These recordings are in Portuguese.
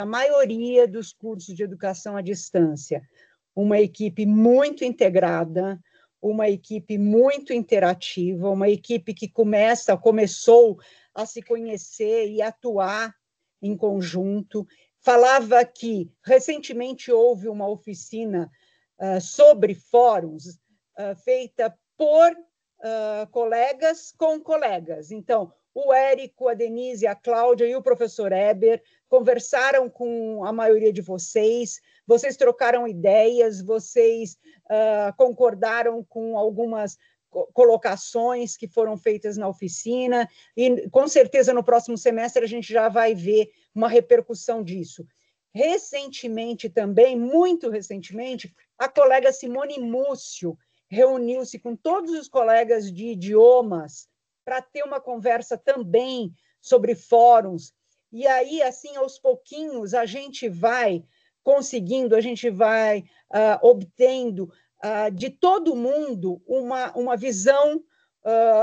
a maioria dos cursos de educação à distância. Uma equipe muito integrada, uma equipe muito interativa, uma equipe que começou a se conhecer e atuar em conjunto. Falava que recentemente houve uma oficina sobre fóruns feita por colegas com colegas. Então, o Érico, a Denise, a Cláudia e o professor Eber conversaram com a maioria de vocês trocaram ideias, vocês concordaram com algumas colocações que foram feitas na oficina, e com certeza no próximo semestre a gente já vai ver uma repercussão disso. Recentemente também, muito recentemente, a colega Simone Múcio reuniu-se com todos os colegas de idiomas para ter uma conversa também sobre fóruns, e aí, assim, aos pouquinhos, a gente vai conseguindo, a gente vai obtendo de todo mundo uma visão,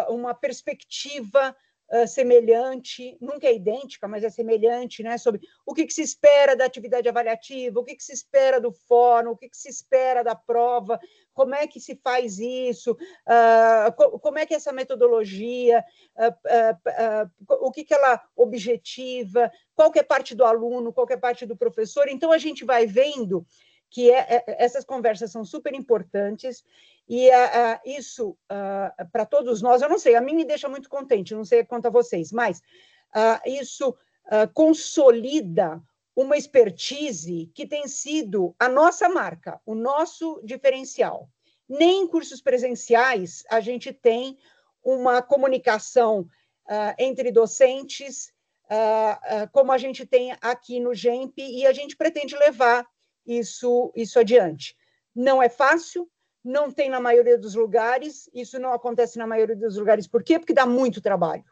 uma perspectiva semelhante, nunca é idêntica, mas é semelhante, né, sobre o que se espera da atividade avaliativa, o que se espera do fórum, o que se espera da prova, como é que se faz isso, como é que essa metodologia, o que ela objetiva, qual que é parte do aluno, qual que é parte do professor. Então, a gente vai vendo que essas conversas são super importantes, e isso, para todos nós, eu não sei, a mim me deixa muito contente, não sei quanto a vocês, mas isso consolida uma expertise que tem sido a nossa marca, o nosso diferencial. Nem em cursos presenciais a gente tem uma comunicação entre docentes, como a gente tem aqui no GEMP, e a gente pretende levar isso adiante. Não é fácil, não tem na maioria dos lugares, isso não acontece na maioria dos lugares. Por quê? Porque dá muito trabalho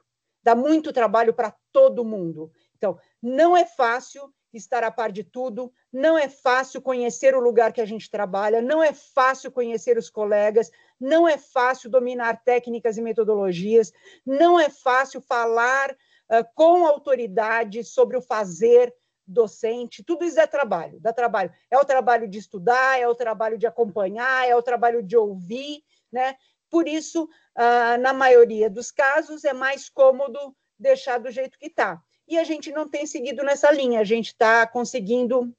para todo mundo. Então, não é fácil estar a par de tudo, não é fácil conhecer o lugar que a gente trabalha, não é fácil conhecer os colegas, não é fácil dominar técnicas e metodologias, não é fácil falar com autoridade sobre o fazer docente, tudo isso dá trabalho. É o trabalho de estudar, é o trabalho de acompanhar, é o trabalho de ouvir, né? Por isso, na maioria dos casos, é mais cômodo deixar do jeito que está. E a gente não tem seguido nessa linha, a gente está conseguindo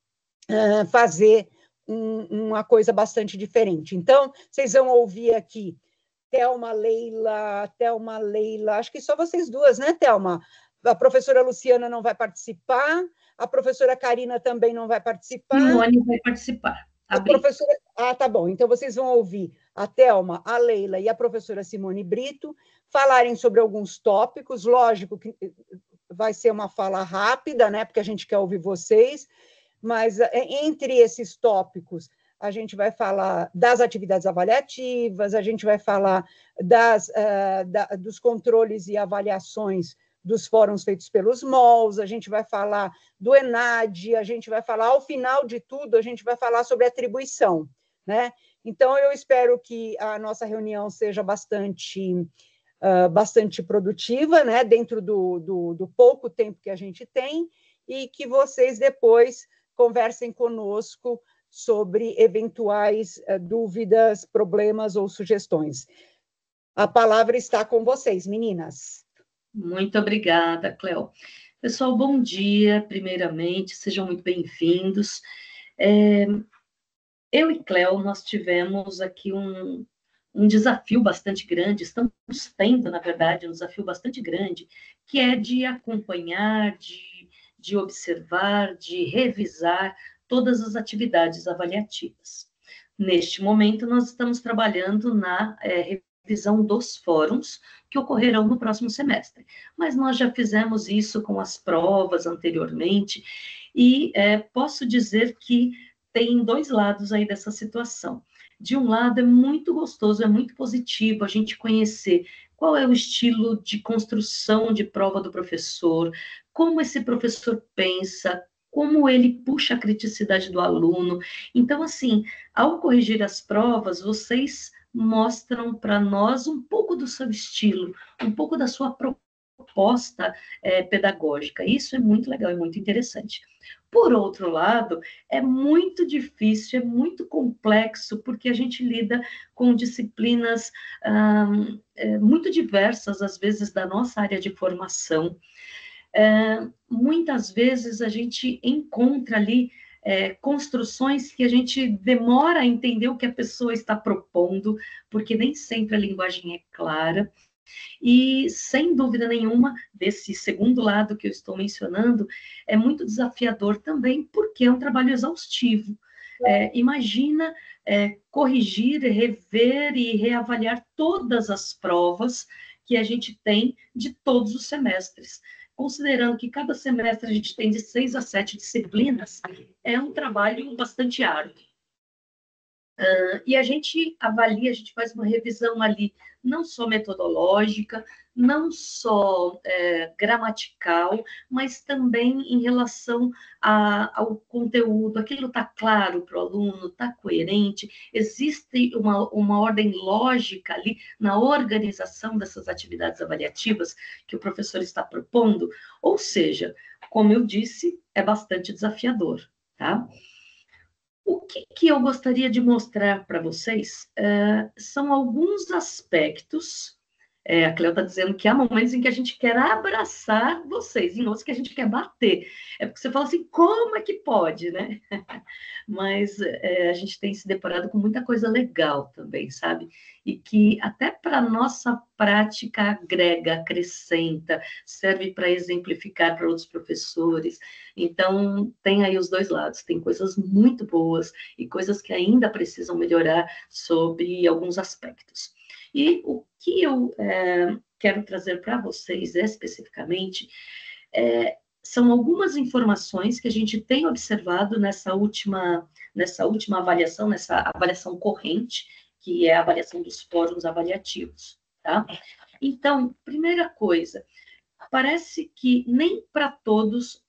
fazer uma coisa bastante diferente. Então, vocês vão ouvir aqui Thelma, Leila, acho que só vocês duas, né, Thelma? A professora Luciana não vai participar, a professora Karina também não vai participar. Simone vai participar. A professora... tá bom. Então, vocês vão ouvir a Thelma, a Leila e a professora Simone Brito falarem sobre alguns tópicos. Lógico que vai ser uma fala rápida, né? Porque a gente quer ouvir vocês. Mas, entre esses tópicos, a gente vai falar das atividades avaliativas, a gente vai falar dos controles e avaliações dos fóruns feitos pelos MOLs, a gente vai falar do ENAD, a gente vai falar, ao final de tudo, a gente vai falar sobre atribuição, né? Então, eu espero que a nossa reunião seja bastante produtiva, né? Dentro do pouco tempo que a gente tem, e que vocês depois conversem conosco sobre eventuais dúvidas, problemas ou sugestões. A palavra está com vocês, meninas. Muito obrigada, Cléo. Pessoal, bom dia, primeiramente, sejam muito bem-vindos. Eu e Cléo, nós tivemos aqui um desafio bastante grande, estamos tendo, na verdade, um desafio bastante grande, que é de acompanhar, de observar, de revisar todas as atividades avaliativas. Neste momento, nós estamos trabalhando na revisão dos fóruns que ocorrerão no próximo semestre. Mas nós já fizemos isso com as provas anteriormente, e posso dizer que tem dois lados aí dessa situação. De um lado, é muito gostoso, é muito positivo a gente conhecer qual é o estilo de construção de prova do professor, como esse professor pensa, como ele puxa a criticidade do aluno. Então, assim, ao corrigir as provas, vocês mostram para nós um pouco do seu estilo, um pouco da sua proposta pedagógica. Isso é muito legal, é muito interessante. Por outro lado, é muito difícil, é muito complexo, porque a gente lida com disciplinas muito diversas, às vezes, da nossa área de formação. Muitas vezes a gente encontra ali construções que a gente demora a entender o que a pessoa está propondo, porque nem sempre a linguagem é clara. E, sem dúvida nenhuma, desse segundo lado que eu estou mencionando, é muito desafiador também, porque é um trabalho exaustivo. Imagina corrigir, rever e reavaliar todas as provas que a gente tem de todos os semestres. Considerando que cada semestre a gente tem de 6 a 7 disciplinas, é um trabalho bastante árduo. E a gente avalia, a gente faz uma revisão ali, não só metodológica, não só gramatical, mas também em relação ao conteúdo. Aquilo está claro para o aluno, está coerente, existe uma ordem lógica ali na organização dessas atividades avaliativas que o professor está propondo. Ou seja, como eu disse, é bastante desafiador, tá? O que eu gostaria de mostrar para vocês são alguns aspectos. A Cleo está dizendo que há momentos em que a gente quer abraçar vocês, em outros que a gente quer bater. É porque você fala assim, como é que pode, né? Mas a gente tem se deparado com muita coisa legal também, sabe? E que até para a nossa prática agrega, acrescenta, serve para exemplificar para outros professores. Então, tem aí os dois lados, tem coisas muito boas e coisas que ainda precisam melhorar sobre alguns aspectos. E o que eu quero trazer para vocês especificamente são algumas informações que a gente tem observado nessa última avaliação, nessa avaliação corrente, que é a avaliação dos fóruns avaliativos, tá? Então, primeira coisa, parece que nem para todos,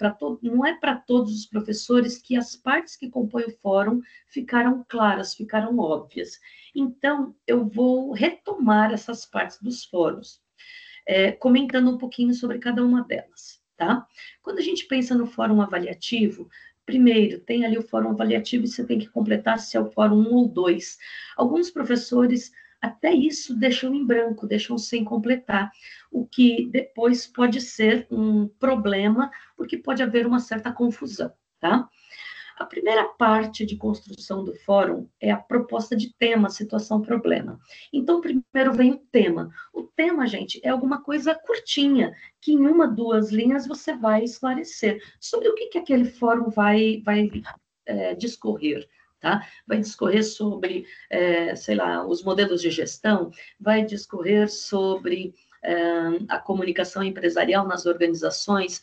não é para todos os professores que as partes que compõem o fórum ficaram claras, ficaram óbvias. Então, eu vou retomar essas partes dos fóruns, comentando um pouquinho sobre cada uma delas, tá? Quando a gente pensa no fórum avaliativo, primeiro, tem ali o fórum avaliativo e você tem que completar se é o fórum 1 ou 2. Alguns professores até isso deixam em branco, deixam sem completar, o que depois pode ser um problema, porque pode haver uma certa confusão, tá? A primeira parte de construção do fórum é a proposta de tema, situação, problema. Então, primeiro vem o tema. O tema, gente, é alguma coisa curtinha, que em 1, 2 linhas você vai esclarecer sobre o que aquele fórum vai discorrer. Tá? Vai discorrer sobre, sei lá, os modelos de gestão, vai discorrer sobre a comunicação empresarial nas organizações,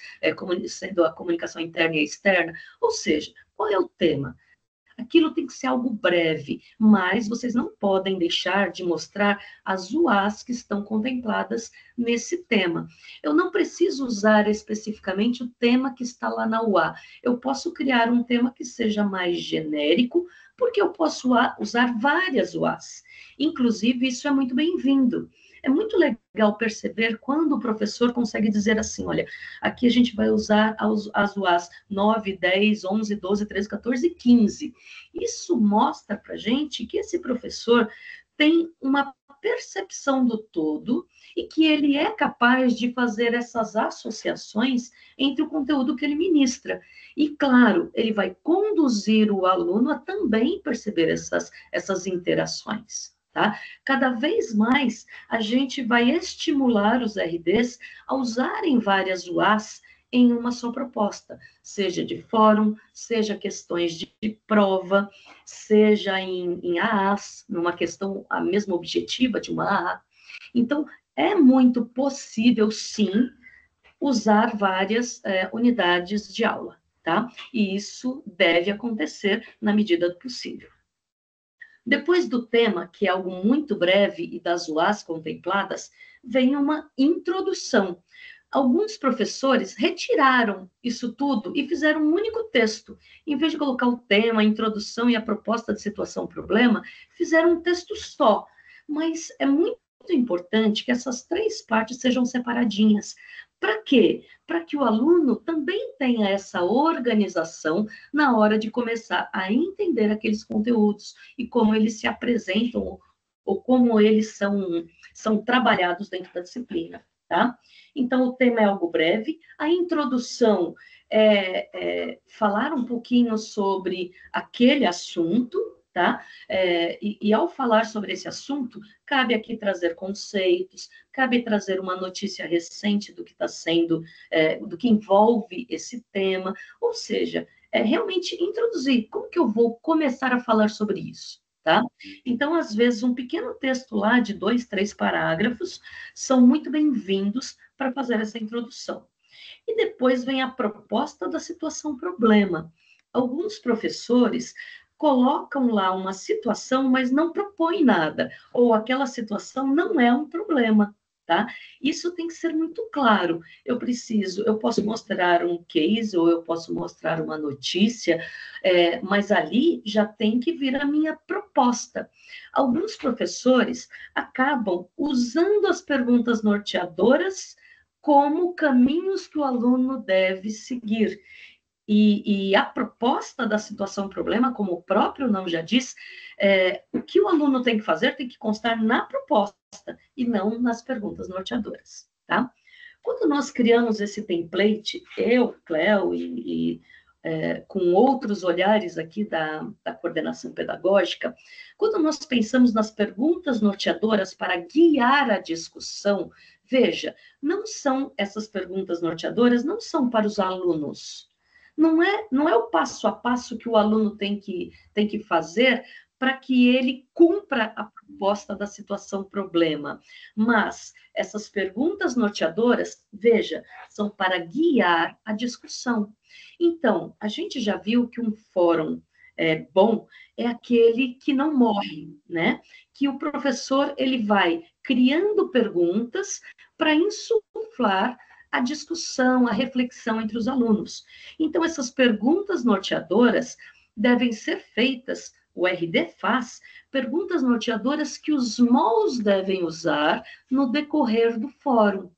sendo a comunicação interna e externa, ou seja, qual é o tema? Aquilo tem que ser algo breve, mas vocês não podem deixar de mostrar as UAs que estão contempladas nesse tema. Eu não preciso usar especificamente o tema que está lá na UA. Eu posso criar um tema que seja mais genérico, porque eu posso usar várias UAs. Inclusive, isso é muito bem-vindo. É muito legal perceber quando o professor consegue dizer assim, olha, aqui a gente vai usar as UAs 9, 10, 11, 12, 13, 14 e 15. Isso mostra para a gente que esse professor tem uma percepção do todo e que ele é capaz de fazer essas associações entre o conteúdo que ele ministra. E, claro, ele vai conduzir o aluno a também perceber essas interações. Tá? Cada vez mais a gente vai estimular os RDs a usarem várias UAs em uma só proposta, seja de fórum, seja questões de prova, seja em AAs, numa questão a mesma objetiva de uma AA. Então, é muito possível, sim, usar várias unidades de aula, tá? E isso deve acontecer na medida do possível. Depois do tema, que é algo muito breve, e das UAs contempladas, vem uma introdução. Alguns professores retiraram isso tudo e fizeram um único texto. Em vez de colocar o tema, a introdução e a proposta de situação-problema, fizeram um texto só. Mas é muito importante que essas três partes sejam separadinhas. Para quê? Para que o aluno também tenha essa organização na hora de começar a entender aqueles conteúdos e como eles se apresentam ou como eles são trabalhados dentro da disciplina, tá? Então, o tema é algo breve. A introdução é falar um pouquinho sobre aquele assunto, tá? E ao falar sobre esse assunto, cabe aqui trazer conceitos, cabe trazer uma notícia recente do que está sendo, do que envolve esse tema, ou seja, realmente introduzir como que eu vou começar a falar sobre isso, tá? Então, às vezes, um pequeno texto lá de 2, 3 parágrafos são muito bem-vindos para fazer essa introdução. E depois vem a proposta da situação problema. Alguns professores colocam lá uma situação, mas não propõem nada, ou aquela situação não é um problema, tá? Isso tem que ser muito claro. Eu posso mostrar um case, ou eu posso mostrar uma notícia, mas ali já tem que vir a minha proposta. Alguns professores acabam usando as perguntas norteadoras como caminhos que o aluno deve seguir. E a proposta da situação-problema, como o próprio nome já diz, o que o aluno tem que fazer tem que constar na proposta e não nas perguntas norteadoras, tá? Quando nós criamos esse template, eu, Cléo, com outros olhares aqui da coordenação pedagógica, quando nós pensamos nas perguntas norteadoras para guiar a discussão, veja, essas perguntas norteadoras não são para os alunos. Não é o passo a passo que o aluno tem que fazer para que ele cumpra a proposta da situação-problema. Mas essas perguntas norteadoras, veja, são para guiar a discussão. Então, a gente já viu que um fórum bom é aquele que não morre, né? Que o professor ele vai criando perguntas para insuflar a discussão, a reflexão entre os alunos. Então, essas perguntas norteadoras devem ser feitas, o RD faz, perguntas norteadoras que os MOLs devem usar no decorrer do fórum.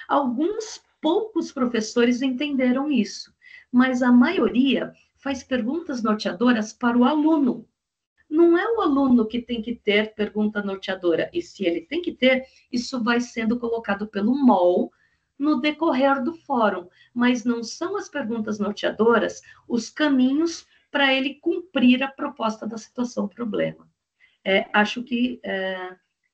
Alguns poucos professores entenderam isso, mas a maioria faz perguntas norteadoras para o aluno. Não é o aluno que tem que ter pergunta norteadora, e se ele tem que ter, isso vai sendo colocado pelo MOL no decorrer do fórum, mas não são as perguntas norteadoras os caminhos para ele cumprir a proposta da situação-problema.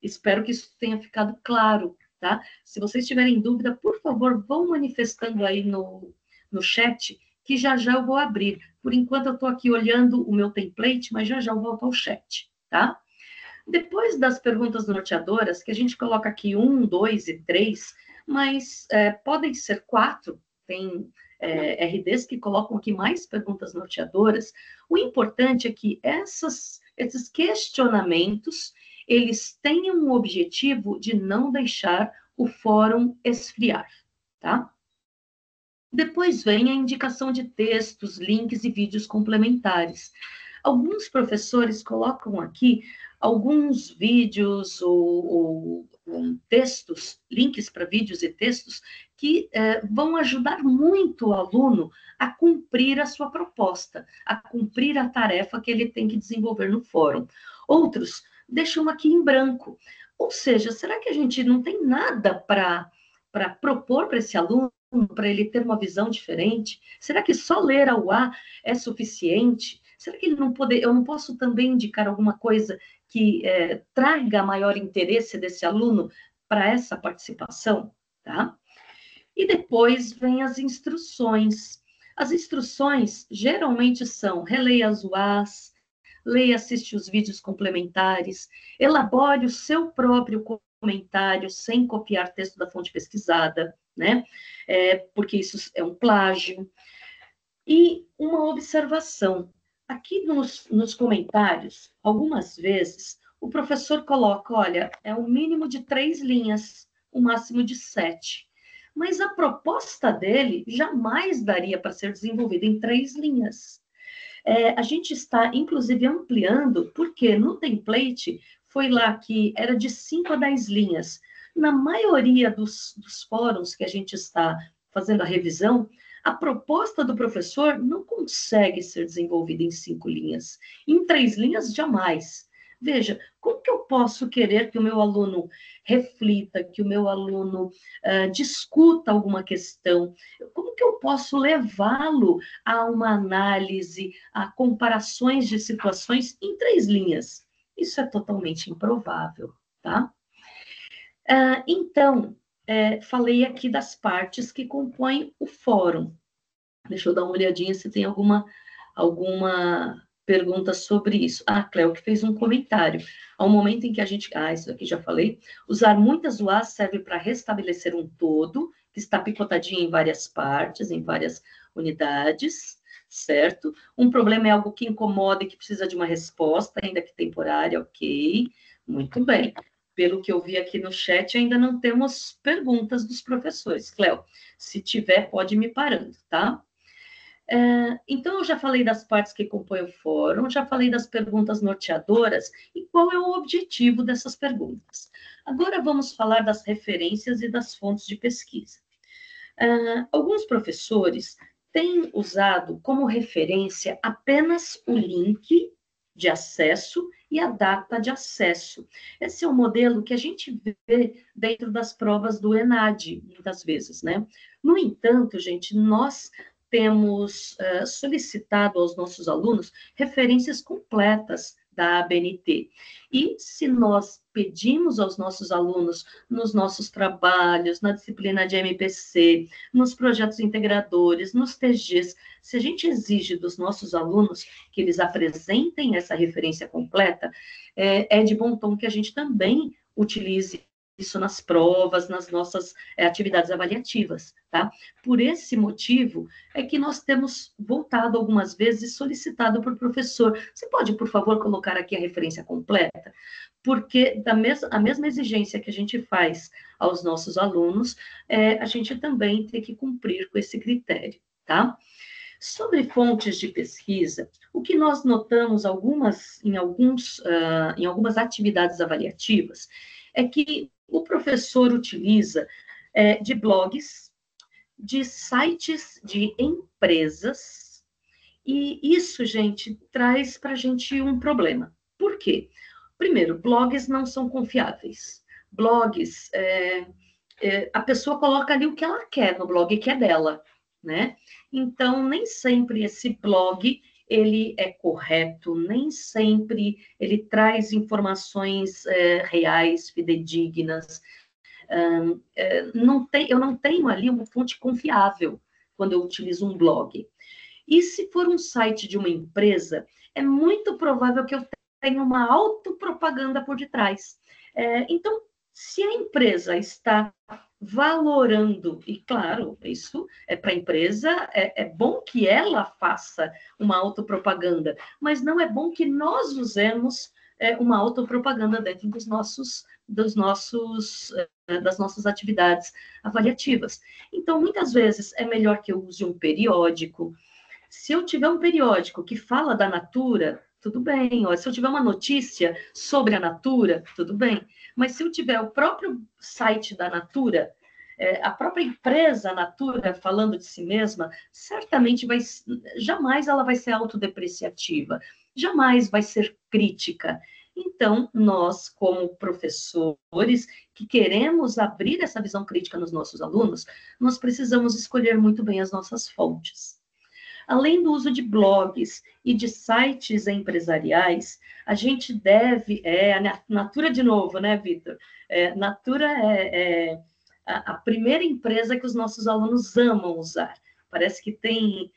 Espero que isso tenha ficado claro, tá? Se vocês tiverem dúvida, por favor, vão manifestando aí no chat, que já eu vou abrir. Por enquanto, eu estou aqui olhando o meu template, mas já eu volto ao chat, tá? Depois das perguntas norteadoras, que a gente coloca aqui 1, 2 e 3, mas podem ser 4, tem RDs que colocam aqui mais perguntas norteadoras. O importante é que esses questionamentos, eles tenham o objetivo de não deixar o fórum esfriar, tá? Depois vem a indicação de textos, links e vídeos complementares. Alguns professores colocam aqui alguns vídeos ou textos, links para vídeos e textos, que vão ajudar muito o aluno a cumprir a sua proposta, a cumprir a tarefa que ele tem que desenvolver no fórum. Outros deixam aqui em branco. Ou seja, será que a gente não tem nada para propor para esse aluno, para ele ter uma visão diferente? Será que só ler a UA é suficiente? Será que eu não posso também indicar alguma coisa que traga maior interesse desse aluno para essa participação? Tá? E depois vem as instruções. As instruções geralmente são: releia as UAs, leia, assiste os vídeos complementares, elabore o seu próprio comentário sem copiar texto da fonte pesquisada, né? Porque isso é um plágio. E uma observação. Aqui nos comentários, algumas vezes, o professor coloca, olha, é o mínimo de 3 linhas, o máximo de 7. Mas a proposta dele jamais daria para ser desenvolvida em 3 linhas. A gente está, inclusive, ampliando, porque no template foi lá que era de 5 a 10 linhas. Na maioria dos fóruns que a gente está fazendo a revisão, a proposta do professor não consegue ser desenvolvida em 5 linhas. Em 3 linhas, jamais. Veja, como que eu posso querer que o meu aluno reflita, que o meu aluno discuta alguma questão? Como que eu posso levá-lo a uma análise, a comparações de situações em 3 linhas? Isso é totalmente improvável, tá? Então, falei aqui das partes que compõem o fórum. Deixa eu dar uma olhadinha se tem alguma pergunta sobre isso. Cleo, que fez um comentário. Ao momento em que a gente... isso aqui já falei. Usar muitas UAs serve para restabelecer um todo, que está picotadinho em várias partes, em várias unidades, certo? Um problema é algo que incomoda e que precisa de uma resposta, ainda que temporária, ok. Muito bem. Pelo que eu vi aqui no chat, ainda não temos perguntas dos professores. Cleo, se tiver, pode ir me parando, tá? Então, eu já falei das partes que compõem o fórum, já falei das perguntas norteadoras e qual é o objetivo dessas perguntas. Agora, vamos falar das referências e das fontes de pesquisa. Alguns professores têm usado como referência apenas o link de acesso e a data de acesso. Esse é um modelo que a gente vê dentro das provas do ENAD, muitas vezes, né? No entanto, gente, nós temos solicitado aos nossos alunos referências completas da ABNT. E se nós pedimos aos nossos alunos, nos nossos trabalhos, na disciplina de MPC, nos projetos integradores, nos TGs, se a gente exige dos nossos alunos que eles apresentem essa referência completa, é de bom tom que a gente também utilize isso nas provas, nas nossas atividades avaliativas, tá? Por esse motivo é que nós temos voltado algumas vezes e solicitado para o professor, você pode, por favor, colocar aqui a referência completa? Porque a mesma exigência que a gente faz aos nossos alunos, a gente também tem que cumprir com esse critério, tá? Sobre fontes de pesquisa, o que nós notamos em algumas atividades avaliativas é que o professor utiliza de blogs, de sites de empresas, e isso, gente, traz para a gente um problema. Por quê? Primeiro, blogs não são confiáveis. Blogs, a pessoa coloca ali o que ela quer no blog, que é dela, né? Então, nem sempre esse blog ele é correto, nem sempre ele traz informações reais, fidedignas. Eu não tenho ali uma fonte confiável quando eu utilizo um blog. E se for um site de uma empresa, é muito provável que eu tenha uma autopropaganda por detrás. Então, se a empresa está valorando, e claro, isso é para a empresa, é bom que ela faça uma autopropaganda, mas não é bom que nós usemos uma autopropaganda dentro das nossas atividades avaliativas. Então, muitas vezes, é melhor que eu use um periódico. Se eu tiver um periódico que fala da Natura, tudo bem. Se eu tiver uma notícia sobre a Natura, tudo bem. Mas se eu tiver o próprio site da Natura, a própria empresa Natura falando de si mesma, certamente jamais ela vai ser autodepreciativa, jamais vai ser crítica. Então, nós, como professores que queremos abrir essa visão crítica nos nossos alunos, nós precisamos escolher muito bem as nossas fontes. Além do uso de blogs e de sites empresariais, a gente deve... a Natura de novo, né, Vitor? Natura é a primeira empresa que os nossos alunos amam usar. Parece que tem...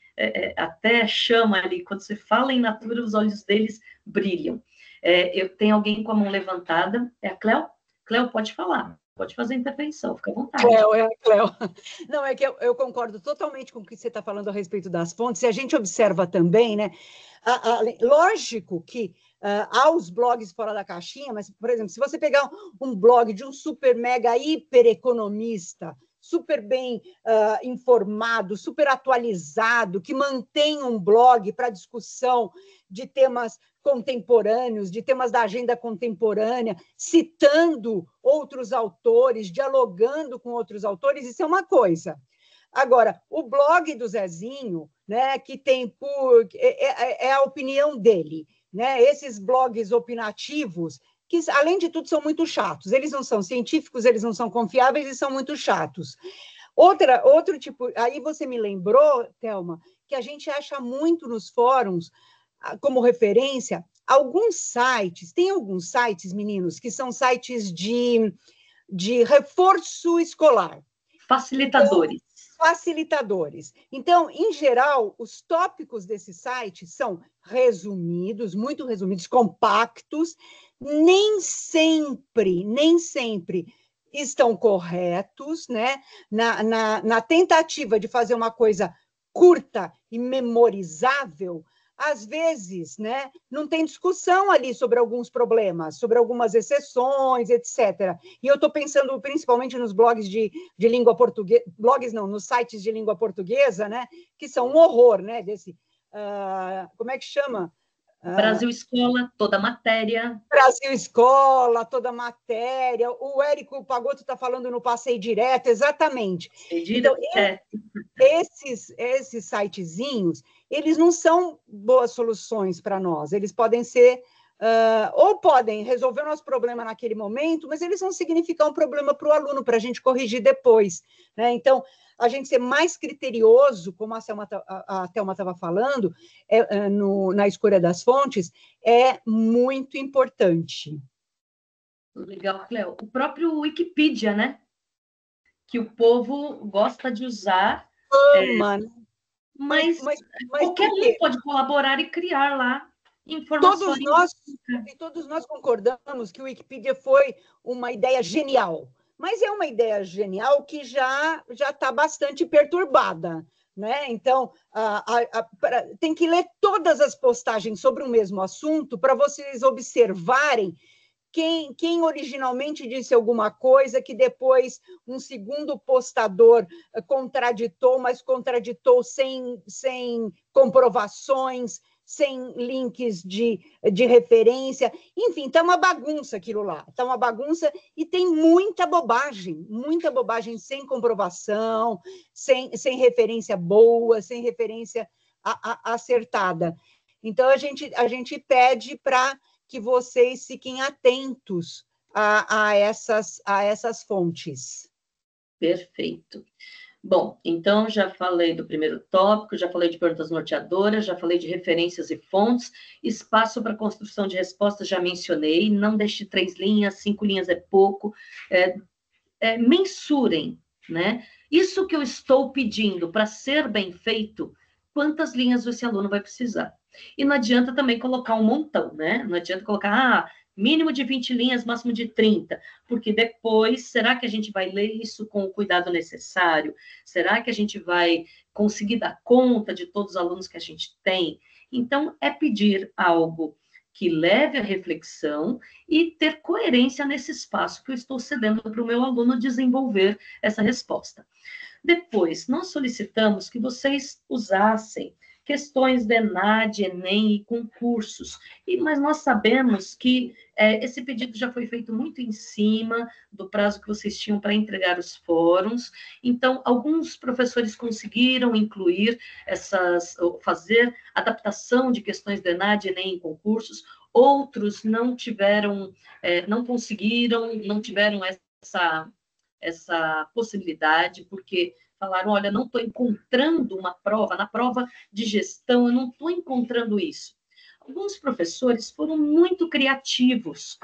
até chama ali, quando você fala em Natura, os olhos deles brilham. Eu tenho alguém com a mão levantada. É a Cleo? Cleo, pode falar. Pode fazer a intervenção, fica à vontade. Cleo. Não, é que eu concordo totalmente com o que você está falando a respeito das fontes, e a gente observa também, né? Lógico que há os blogs fora da caixinha, mas, por exemplo, se você pegar um blog de um super, mega, hiper economista super bem informado, super atualizado, que mantém um blog para discussão de temas contemporâneos, de temas da agenda contemporânea, citando outros autores, dialogando com outros autores, isso é uma coisa. Agora, o blog do Zezinho, né, que tem é a opinião dele, né? Esses blogs opinativos, que, além de tudo, são muito chatos. Eles não são científicos, eles não são confiáveis e são muito chatos. Outro tipo... Aí você me lembrou, Thelma, que a gente acha muito nos fóruns, como referência, tem alguns sites, meninos, que são sites de reforço escolar. Facilitadores. Então, facilitadores. Então, em geral, os tópicos desses sites são resumidos, muito resumidos, compactos, nem sempre estão corretos, né? Na tentativa de fazer uma coisa curta e memorizável, às vezes, né, não tem discussão ali sobre alguns problemas, sobre algumas exceções, etc. E eu estou pensando principalmente nos blogs de língua portuguesa, blogs não, nos sites de língua portuguesa, né, que são um horror, né, como é que chama? Brasil Escola, toda matéria. Brasil Escola, toda matéria. O Érico Pagotto está falando no Passeio Direto, exatamente. Então, esses sitezinhos, eles não são boas soluções para nós. Eles podem ser, ou podem resolver o nosso problema naquele momento, mas eles vão significar um problema para o aluno, para a gente corrigir depois, né? Então, a gente ser mais criterioso, como a Thelma estava falando, na escolha das fontes, é muito importante. Legal, Cléo. O próprio Wikipedia, né? Que o povo gosta de usar. Ama, mas qualquer um pode colaborar e criar lá informações. Todos nós concordamos que o Wikipedia foi uma ideia genial, mas é uma ideia genial que já está bastante perturbada, né? Então, tem que ler todas as postagens sobre o mesmo assunto para vocês observarem quem originalmente disse alguma coisa que depois um segundo postador contraditou, mas contraditou sem comprovações, sem links de referência. Enfim, está uma bagunça aquilo lá. Está uma bagunça e tem muita bobagem sem comprovação, sem referência boa, sem referência acertada. Então, a gente pede para que vocês fiquem atentos a essas fontes. Perfeito. Bom, então já falei do primeiro tópico, já falei de perguntas norteadoras, já falei de referências e fontes, espaço para construção de respostas já mencionei, não deixe 3 linhas, 5 linhas é pouco, mensurem, né? Isso que eu estou pedindo para ser bem feito, quantas linhas esse aluno vai precisar? E não adianta também colocar um montão, né? Não adianta colocar, mínimo de 20 linhas, máximo de 30, porque depois, será que a gente vai ler isso com o cuidado necessário? Será que a gente vai conseguir dar conta de todos os alunos que a gente tem? Então, é pedir algo que leve à reflexão e ter coerência nesse espaço que eu estou cedendo para o meu aluno desenvolver essa resposta. Depois, nós solicitamos que vocês usassem questões de ENAD, Enem e concursos. Mas nós sabemos que esse pedido já foi feito muito em cima do prazo que vocês tinham para entregar os fóruns. Então, alguns professores conseguiram incluir fazer adaptação de questões de ENAD, Enem e concursos. Outros não tiveram, não conseguiram, não tiveram essa possibilidade, porque falaram, olha, não estou encontrando uma prova, na prova de gestão, eu não estou encontrando isso. Alguns professores foram muito criativos.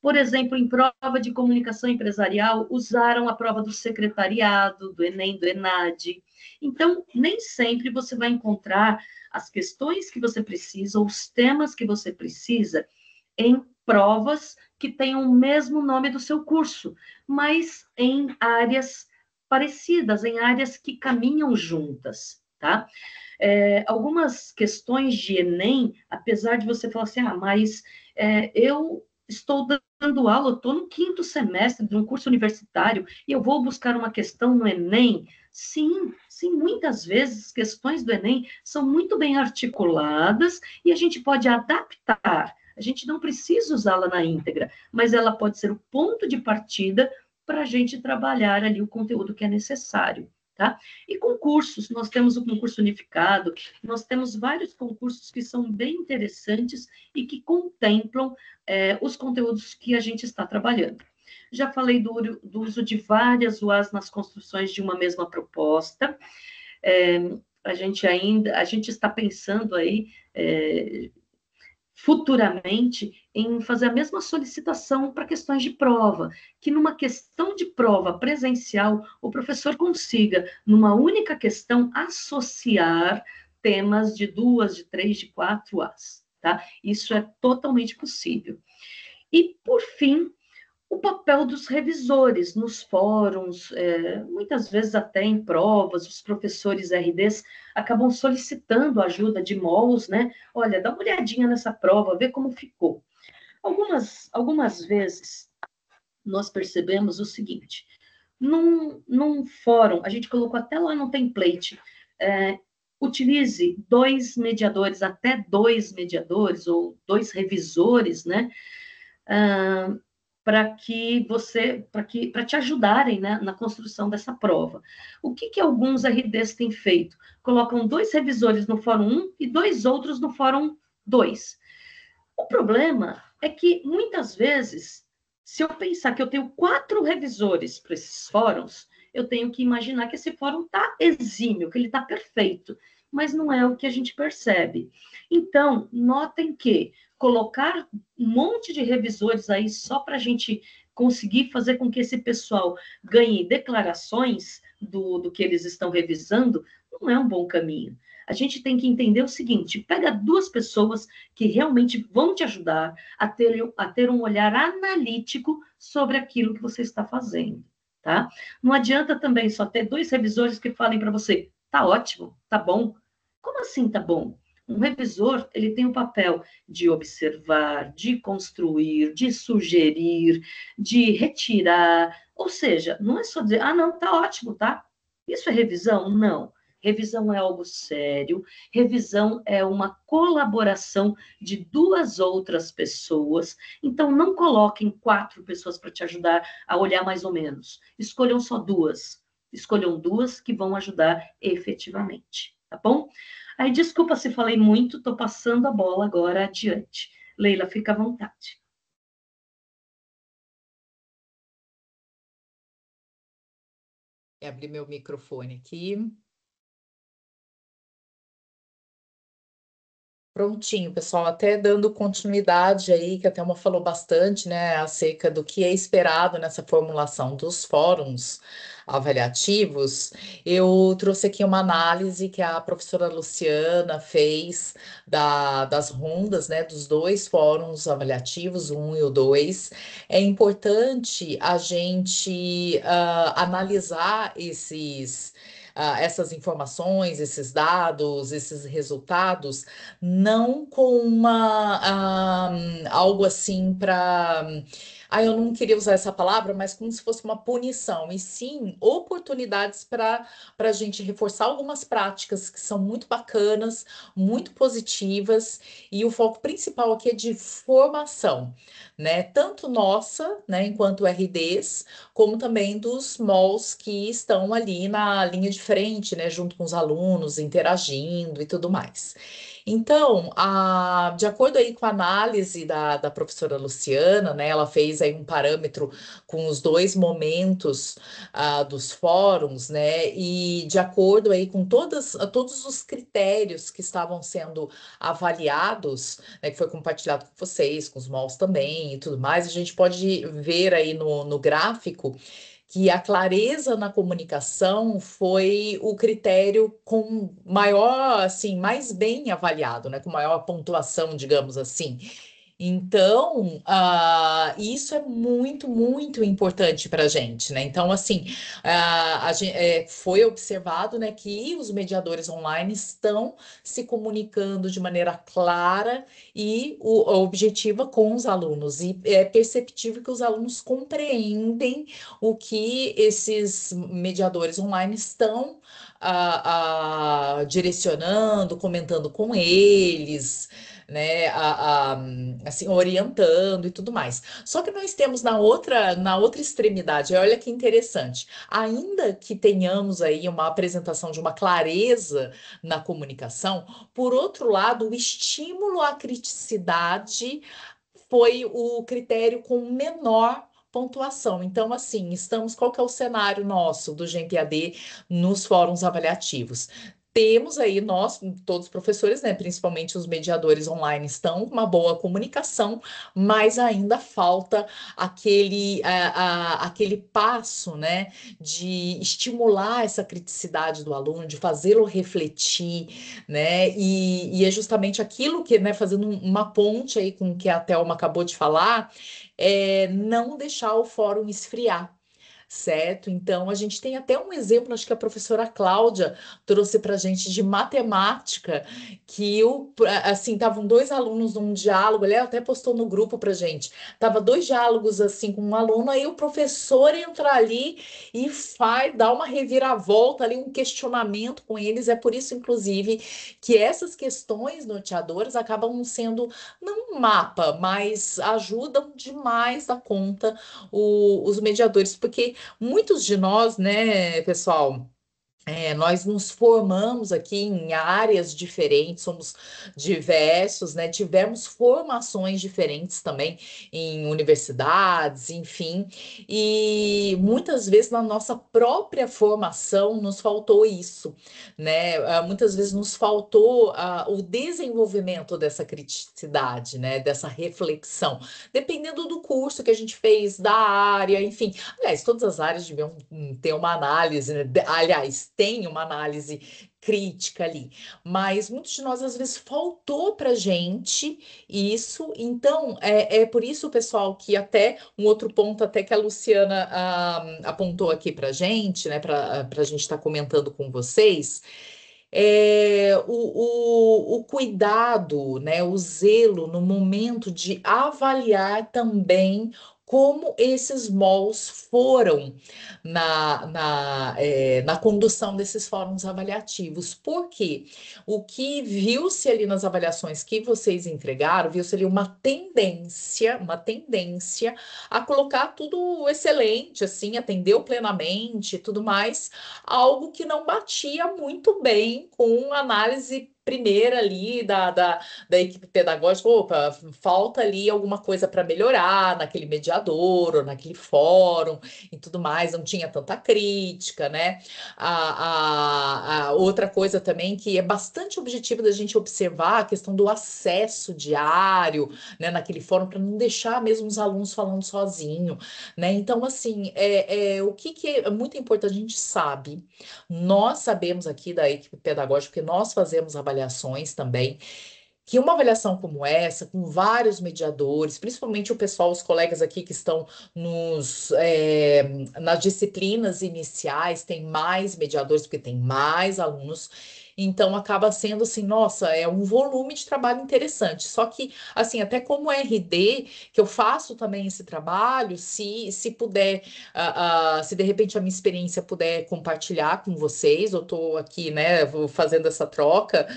Por exemplo, em prova de comunicação empresarial, usaram a prova do secretariado, do Enem, do ENAD. Então, nem sempre você vai encontrar as questões que você precisa, ou os temas que você precisa, em provas que tenham o mesmo nome do seu curso, mas em áreas parecidas, em áreas que caminham juntas, tá? Algumas questões de Enem, apesar de você falar assim, mas eu estou dando aula, estou no 5º semestre de um curso universitário e eu vou buscar uma questão no Enem. Sim, sim, muitas vezes questões do Enem são muito bem articuladas e a gente pode adaptar. A gente não precisa usá-la na íntegra, mas ela pode ser o ponto de partida para a gente trabalhar ali o conteúdo que é necessário. Tá? E concursos, nós temos o concurso unificado, nós temos vários concursos que são bem interessantes e que contemplam os conteúdos que a gente está trabalhando. Já falei do uso de várias UAs nas construções de uma mesma proposta. A gente está pensando aí futuramente em fazer a mesma solicitação para questões de prova, que numa questão de prova presencial, o professor consiga, numa única questão, associar temas de 2, de 3, de 4 As, tá? Isso é totalmente possível. E, por fim, o papel dos revisores nos fóruns, muitas vezes até em provas, os professores RDs acabam solicitando ajuda de mols, né? Olha, dá uma olhadinha nessa prova, vê como ficou. Algumas vezes nós percebemos o seguinte, num fórum, a gente colocou até lá no template, utilize 2 mediadores, até 2 mediadores, ou 2 revisores, né? Para te ajudarem, né, na construção dessa prova. O que alguns RDs têm feito? Colocam 2 revisores no Fórum 1 e 2 outros no Fórum 2. O problema é que, muitas vezes, se eu pensar que eu tenho 4 revisores para esses fóruns, eu tenho que imaginar que esse fórum está exímio, que ele está perfeito, mas não é o que a gente percebe. Então, notem que colocar um monte de revisores aí só para a gente conseguir fazer com que esse pessoal ganhe declarações do que eles estão revisando, não é um bom caminho. A gente tem que entender o seguinte, pega 2 pessoas que realmente vão te ajudar a ter um olhar analítico sobre aquilo que você está fazendo, tá? Não adianta também só ter 2 revisores que falem para você, tá ótimo, tá bom. Como assim tá bom? Um revisor, ele tem o papel de observar, de construir, de sugerir, de retirar, ou seja, não é só dizer, não, tá ótimo, tá? Isso é revisão? Não. Revisão é algo sério, revisão é uma colaboração de 2 outras pessoas, então não coloquem 4 pessoas para te ajudar a olhar mais ou menos, escolham só 2, escolham 2 que vão ajudar efetivamente, tá bom? Aí, desculpa se falei muito, estou passando a bola agora adiante. Leila, fica à vontade. Vou abrir meu microfone aqui. Prontinho, pessoal, até dando continuidade aí, que a Thelma falou bastante, né, acerca do que é esperado nessa formulação dos fóruns avaliativos, eu trouxe aqui uma análise que a professora Luciana fez das rondas, né, dos 2 fóruns avaliativos, o 1 e o 2. É importante a gente analisar essas informações, esses dados, esses resultados, não com algo assim para. Eu não queria usar essa palavra, mas como se fosse uma punição, e sim oportunidades para a gente reforçar algumas práticas que são muito bacanas, muito positivas, e o foco principal aqui é de formação, né? Tanto nossa, né, enquanto RDs, como também dos mols que estão ali na linha de frente, né, junto com os alunos, interagindo e tudo mais. Então, de acordo aí com a análise da professora Luciana, né, ela fez aí um parâmetro com os 2 momentos dos fóruns, né, e de acordo aí com todos os critérios que estavam sendo avaliados, né, que foi compartilhado com vocês, com os mols também e tudo mais, a gente pode ver aí no gráfico que a clareza na comunicação foi o critério com maior, assim, mais bem avaliado, né? Com maior pontuação, digamos assim. Então, isso é muito, muito importante para a gente, né? Então, assim, foi observado, né, que os mediadores online estão se comunicando de maneira clara e objetiva com os alunos. E é perceptível que os alunos compreendem o que esses mediadores online estão direcionando, comentando com eles, né, assim, orientando e tudo mais. Só que nós temos na outra extremidade, olha que interessante, ainda que tenhamos aí uma apresentação de uma clareza na comunicação, por outro lado, o estímulo à criticidade foi o critério com menor pontuação. Então, assim, qual que é o cenário nosso do GEMPAD nos fóruns avaliativos? Temos aí nós, todos os professores, né, principalmente os mediadores online, estão com uma boa comunicação, mas ainda falta aquele passo, né, de estimular essa criticidade do aluno, de fazê-lo refletir, né, e é justamente aquilo que, né, fazendo uma ponte aí com o que a Thelma acabou de falar, não deixar o fórum esfriar. Certo? Então, a gente tem até um exemplo, acho que a professora Cláudia trouxe para a gente de matemática, que assim, estavam dois alunos num diálogo, ele até postou no grupo para gente, tava dois diálogos assim com um aluno, aí o professor entra ali e dá uma reviravolta ali, um questionamento com eles, é por isso, inclusive, que essas questões norteadoras acabam sendo, não um mapa, mas ajudam demais da conta os mediadores, porque muitos de nós, né, pessoal, nós nos formamos aqui em áreas diferentes, somos diversos, né? Tivemos formações diferentes também em universidades, enfim, e muitas vezes na nossa própria formação nos faltou isso, né? Muitas vezes nos faltou o desenvolvimento dessa criticidade, né? Dessa reflexão, dependendo do curso que a gente fez, da área, enfim. Aliás, todas as áreas deviam ter uma análise, né? Aliás, tem uma análise crítica ali, mas muitos de nós às vezes faltou para gente isso, então é por isso, pessoal, que até um outro ponto até que a Luciana apontou aqui para gente, né, para a gente estar comentando com vocês, o cuidado, né, o zelo no momento de avaliar também como esses malls foram na condução desses fóruns avaliativos. Porque o que viu-se ali nas avaliações que vocês entregaram, viu-se ali uma tendência a colocar tudo excelente, assim, atendeu plenamente e tudo mais, algo que não batia muito bem com a análise primeira ali da equipe pedagógica. Opa, falta ali alguma coisa para melhorar naquele mediador ou naquele fórum e tudo mais, não tinha tanta crítica, né? A outra coisa também que é bastante objetivo da gente observar a questão do acesso diário, né, naquele fórum, para não deixar mesmo os alunos falando sozinho, né? Então, assim, o que é muito importante, a gente sabe, nós sabemos aqui da equipe pedagógica, porque nós fazemos avaliações também, que uma avaliação como essa, com vários mediadores, principalmente o pessoal, os colegas aqui que estão nas disciplinas iniciais, tem mais mediadores, porque tem mais alunos, então acaba sendo assim, nossa, é um volume de trabalho interessante. Só que, assim, até como RD, que eu faço também esse trabalho, se puder, se de repente a minha experiência puder compartilhar com vocês, eu estou aqui, né, fazendo essa troca,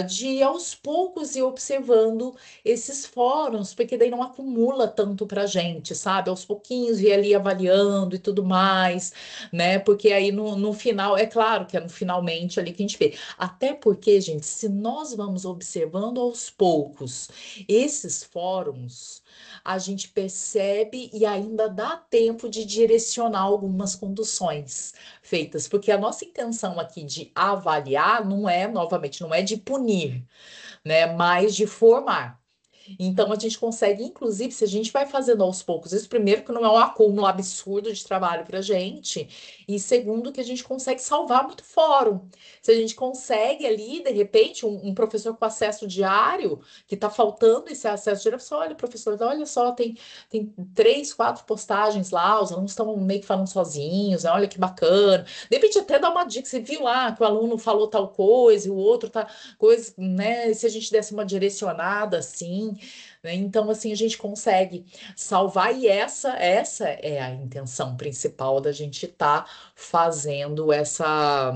de aos poucos ir observando esses fóruns, porque daí não acumula tanto para gente, sabe? Aos pouquinhos ir ali avaliando e tudo mais, né? Porque aí no final, é claro que é no finalmente ali que a gente vê. Até porque, gente, se nós vamos observando aos poucos esses fóruns, a gente percebe e ainda dá tempo de direcionar algumas conduções feitas, porque a nossa intenção aqui de avaliar não é, novamente, não é de punir, né, mas de formar. Então, a gente consegue, inclusive, se a gente vai fazendo aos poucos, isso primeiro que não é um acúmulo absurdo de trabalho para a gente, e segundo que a gente consegue salvar muito fórum. Se a gente consegue ali, de repente, um professor com acesso diário, que está faltando esse acesso diário, você olha, professor, olha só, tem 3, 4 postagens lá, os alunos estão meio que falando sozinhos, né? Olha que bacana. De repente, até dá uma dica, você viu lá que o aluno falou tal coisa, e o outro tá coisa, né? Se a gente desse uma direcionada assim, né? Então, assim, a gente consegue salvar, e essa é a intenção principal da gente estar fazendo essa,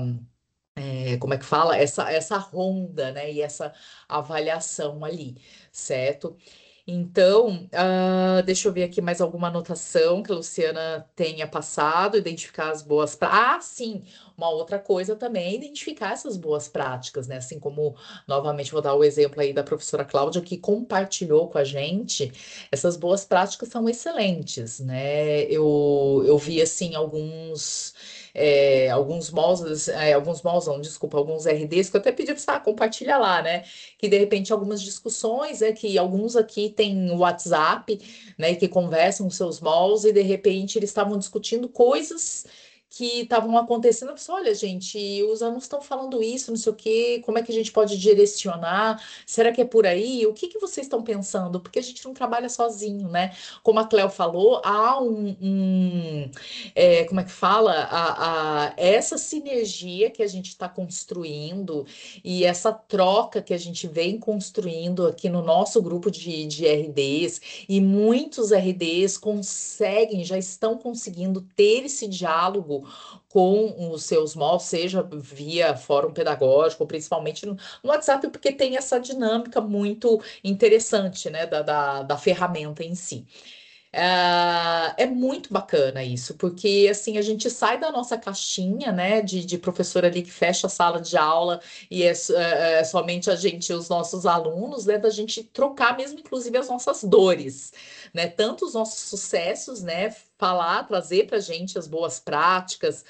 como é que fala? Essa ronda, né? E essa avaliação ali, certo? Então, deixa eu ver aqui mais alguma anotação que a Luciana tenha passado, identificar as boas práticas. Ah, sim, uma outra coisa também é identificar essas boas práticas, né? Assim como, novamente, vou dar o exemplo aí da professora Cláudia, que compartilhou com a gente, essas boas práticas são excelentes, né? Eu vi, assim, alguns malls, não, desculpa, alguns RDs, que eu até pedi para você compartilhar lá, né? Que de repente algumas discussões, que alguns aqui têm WhatsApp, né, que conversam com seus malls e de repente eles estavam discutindo coisas que estavam acontecendo. Eu pensei, olha, gente, os alunos estão falando isso, não sei o quê, como é que a gente pode direcionar? Será que é por aí? O que que vocês estão pensando? Porque a gente não trabalha sozinho, né? Como a Cléo falou, há como é que fala? Essa sinergia que a gente está construindo e essa troca que a gente vem construindo aqui no nosso grupo de RDs, e muitos RDs conseguem, já estão conseguindo ter esse diálogo com os seus malls, seja via fórum pedagógico, principalmente no WhatsApp, porque tem essa dinâmica muito interessante, né, da ferramenta em si. É muito bacana isso, porque assim a gente sai da nossa caixinha, né, de professor ali que fecha a sala de aula e é somente a gente, os nossos alunos, né, da gente trocar mesmo, inclusive as nossas dores, né, tanto os nossos sucessos, né, falar, trazer para a gente as boas práticas,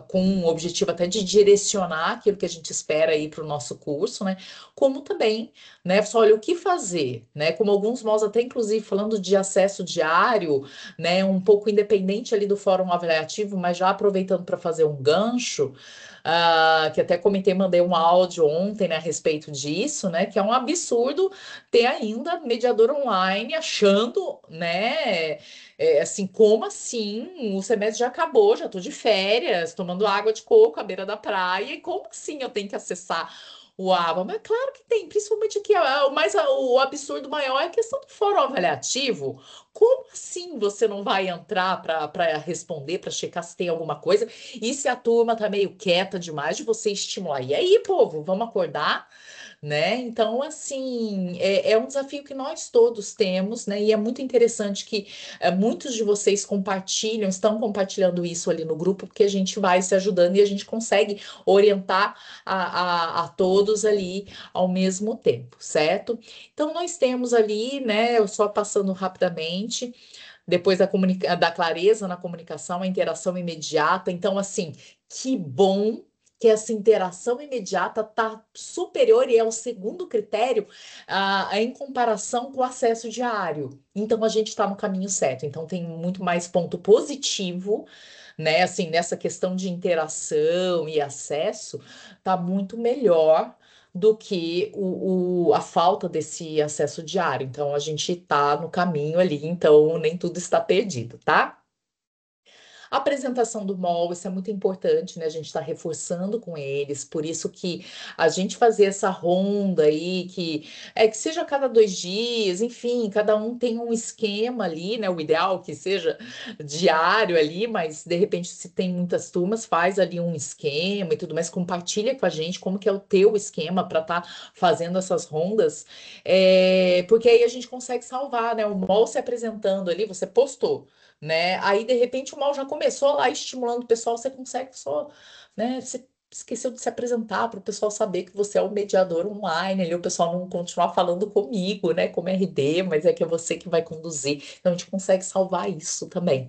com o objetivo até de direcionar aquilo que a gente espera aí para o nosso curso, né, como também, né? Só olha o que fazer, né? Como alguns malls até inclusive falando de acesso diário, né? Um pouco independente ali do fórum avaliativo, mas já aproveitando para fazer um gancho, que até comentei, mandei um áudio ontem, né, a respeito disso, né? Que é um absurdo ter ainda mediador online achando, né? Assim, como assim? O semestre já acabou, já tô de férias, tomando água de coco à beira da praia, e como assim eu tenho que acessar o ABA? Mas claro que tem, principalmente aqui, o absurdo maior é a questão do fórum avaliativo. Como assim você não vai entrar para responder, para checar se tem alguma coisa? E se a turma tá meio quieta demais, de você estimular? E aí, povo, vamos acordar? Né? Então, assim, é um desafio que nós todos temos, né? E é muito interessante que muitos de vocês compartilham, estão compartilhando isso ali no grupo, porque a gente vai se ajudando e a gente consegue orientar a todos ali ao mesmo tempo, certo? Então, nós temos ali, né? Eu só passando rapidamente. Depois da clareza na comunicação, a interação imediata. Então, assim, que bom que essa interação imediata está superior, e é o segundo critério, em comparação com o acesso diário. Então, a gente está no caminho certo. Então, tem muito mais ponto positivo, né? Assim, nessa questão de interação e acesso, está muito melhor do que a falta desse acesso diário. Então, a gente está no caminho ali, então nem tudo está perdido, tá? A apresentação do MOL, isso é muito importante, né? A gente está reforçando com eles, por isso que a gente fazer essa ronda aí, que seja a cada 2 dias, enfim, cada um tem um esquema ali, né? O ideal é que seja diário ali, mas de repente, se tem muitas turmas, faz ali um esquema e tudo mais, compartilha com a gente como que é o teu esquema para estar fazendo essas rondas, porque aí a gente consegue salvar, né? O MOL se apresentando ali, você postou, né? Aí, de repente, o mal já começou lá estimulando o pessoal, você consegue só, né? Você esqueceu de se apresentar para o pessoal saber que você é o mediador online, ali o pessoal não continuar falando comigo, né? Como RD, mas é que é você que vai conduzir. Então, a gente consegue salvar isso também,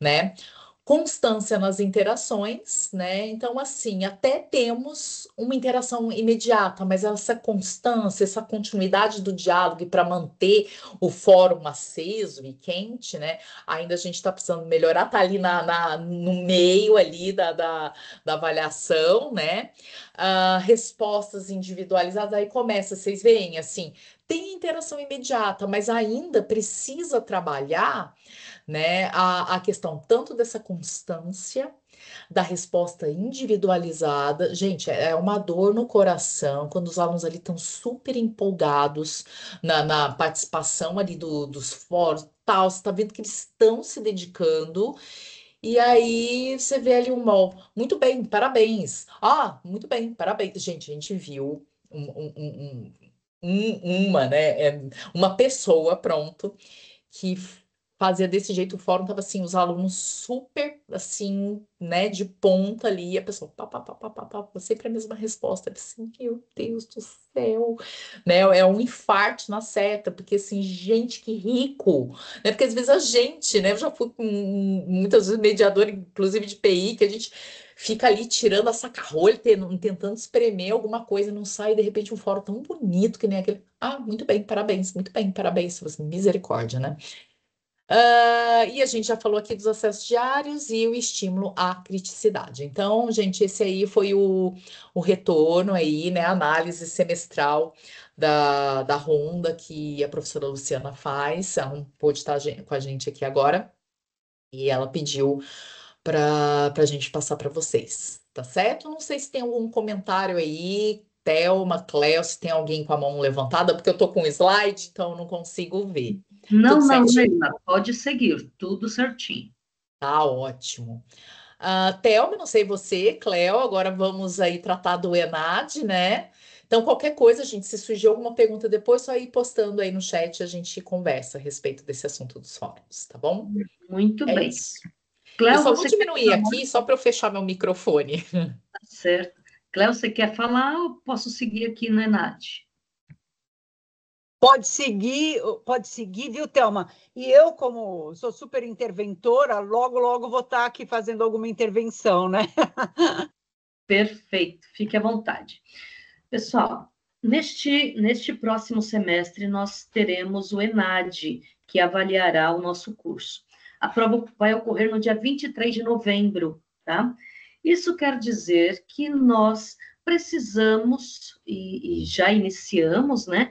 né? constância nas interações, né? Então, assim, até temos uma interação imediata, mas essa constância, essa continuidade do diálogo para manter o fórum aceso e quente, né? Ainda a gente está precisando melhorar, tá ali no meio ali da avaliação, né? Respostas individualizadas, aí começa, vocês veem, assim, tem interação imediata, mas ainda precisa trabalhar, né, a questão tanto dessa constância, da resposta individualizada. Gente, é uma dor no coração quando os alunos ali estão super empolgados na participação ali dos fóruns, tal, você está vendo que eles estão se dedicando. E aí você vê ali um mol. Muito bem, parabéns. Ah, muito bem, parabéns. Gente, a gente viu né, uma pessoa, pronto, que fazia desse jeito. O fórum tava assim, os alunos super assim, né, de ponta ali, e a pessoa, sempre a mesma resposta. Eu assim, meu Deus do céu, né? É um infarto na seta, porque assim, gente, que rico, né? Porque às vezes a gente, né? Eu já fui com muitas vezes mediadora, inclusive de PI, que a gente fica ali tirando a saca-rolha, tentando espremer alguma coisa, não sai, de repente um fórum tão bonito que nem aquele. Ah, muito bem, parabéns, muito bem, parabéns. Misericórdia, né? E a gente já falou aqui dos acessos diários e o estímulo à criticidade. Então, gente, esse aí foi o retorno aí, né? A análise semestral da ronda que a professora Luciana faz. Ela não pôde estar com a gente aqui agora e ela pediu para a gente passar para vocês, tá certo? Não sei se tem algum comentário aí, Thelma, Cléo, se tem alguém com a mão levantada, porque eu tô com o slide, então eu não consigo ver. Tudo Não, certinho? Leila, pode seguir, tudo certinho. Tá ótimo. Thelma, não sei você, Cléo, agora vamos aí tratar do ENAD, né? Então, qualquer coisa, gente, se surgir alguma pergunta depois, só ir postando aí no chat, a gente conversa a respeito desse assunto dos fóruns, tá bom? Muito É bem. isso. Eu Cléo, só vou você quer diminuir falar? aqui, só para eu fechar meu microfone. Tá certo. Cléo, você quer falar ou posso seguir aqui no Enad? Pode seguir, viu, Thelma? E eu, como sou super interventora, logo, logo vou estar aqui fazendo alguma intervenção, né? Perfeito, fique à vontade. Pessoal, neste próximo semestre, nós teremos o ENAD, que avaliará o nosso curso. A prova vai ocorrer no dia 23 de novembro, tá? Isso quer dizer que nós precisamos, e já iniciamos, né?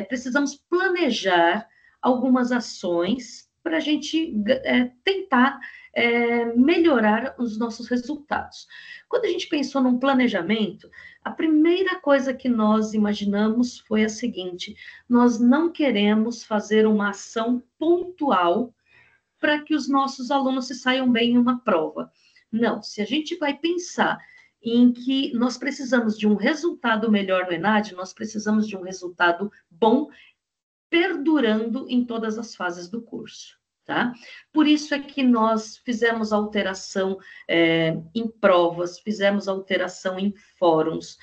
Precisamos planejar algumas ações para a gente tentar melhorar os nossos resultados. Quando a gente pensou num planejamento, a primeira coisa que nós imaginamos foi a seguinte: nós não queremos fazer uma ação pontual para que os nossos alunos se saiam bem em uma prova. Não, se a gente vai pensar em que nós precisamos de um resultado melhor no ENAD, nós precisamos de um resultado bom, perdurando em todas as fases do curso. Tá? Por isso é que nós fizemos alteração em provas, fizemos alteração em fóruns,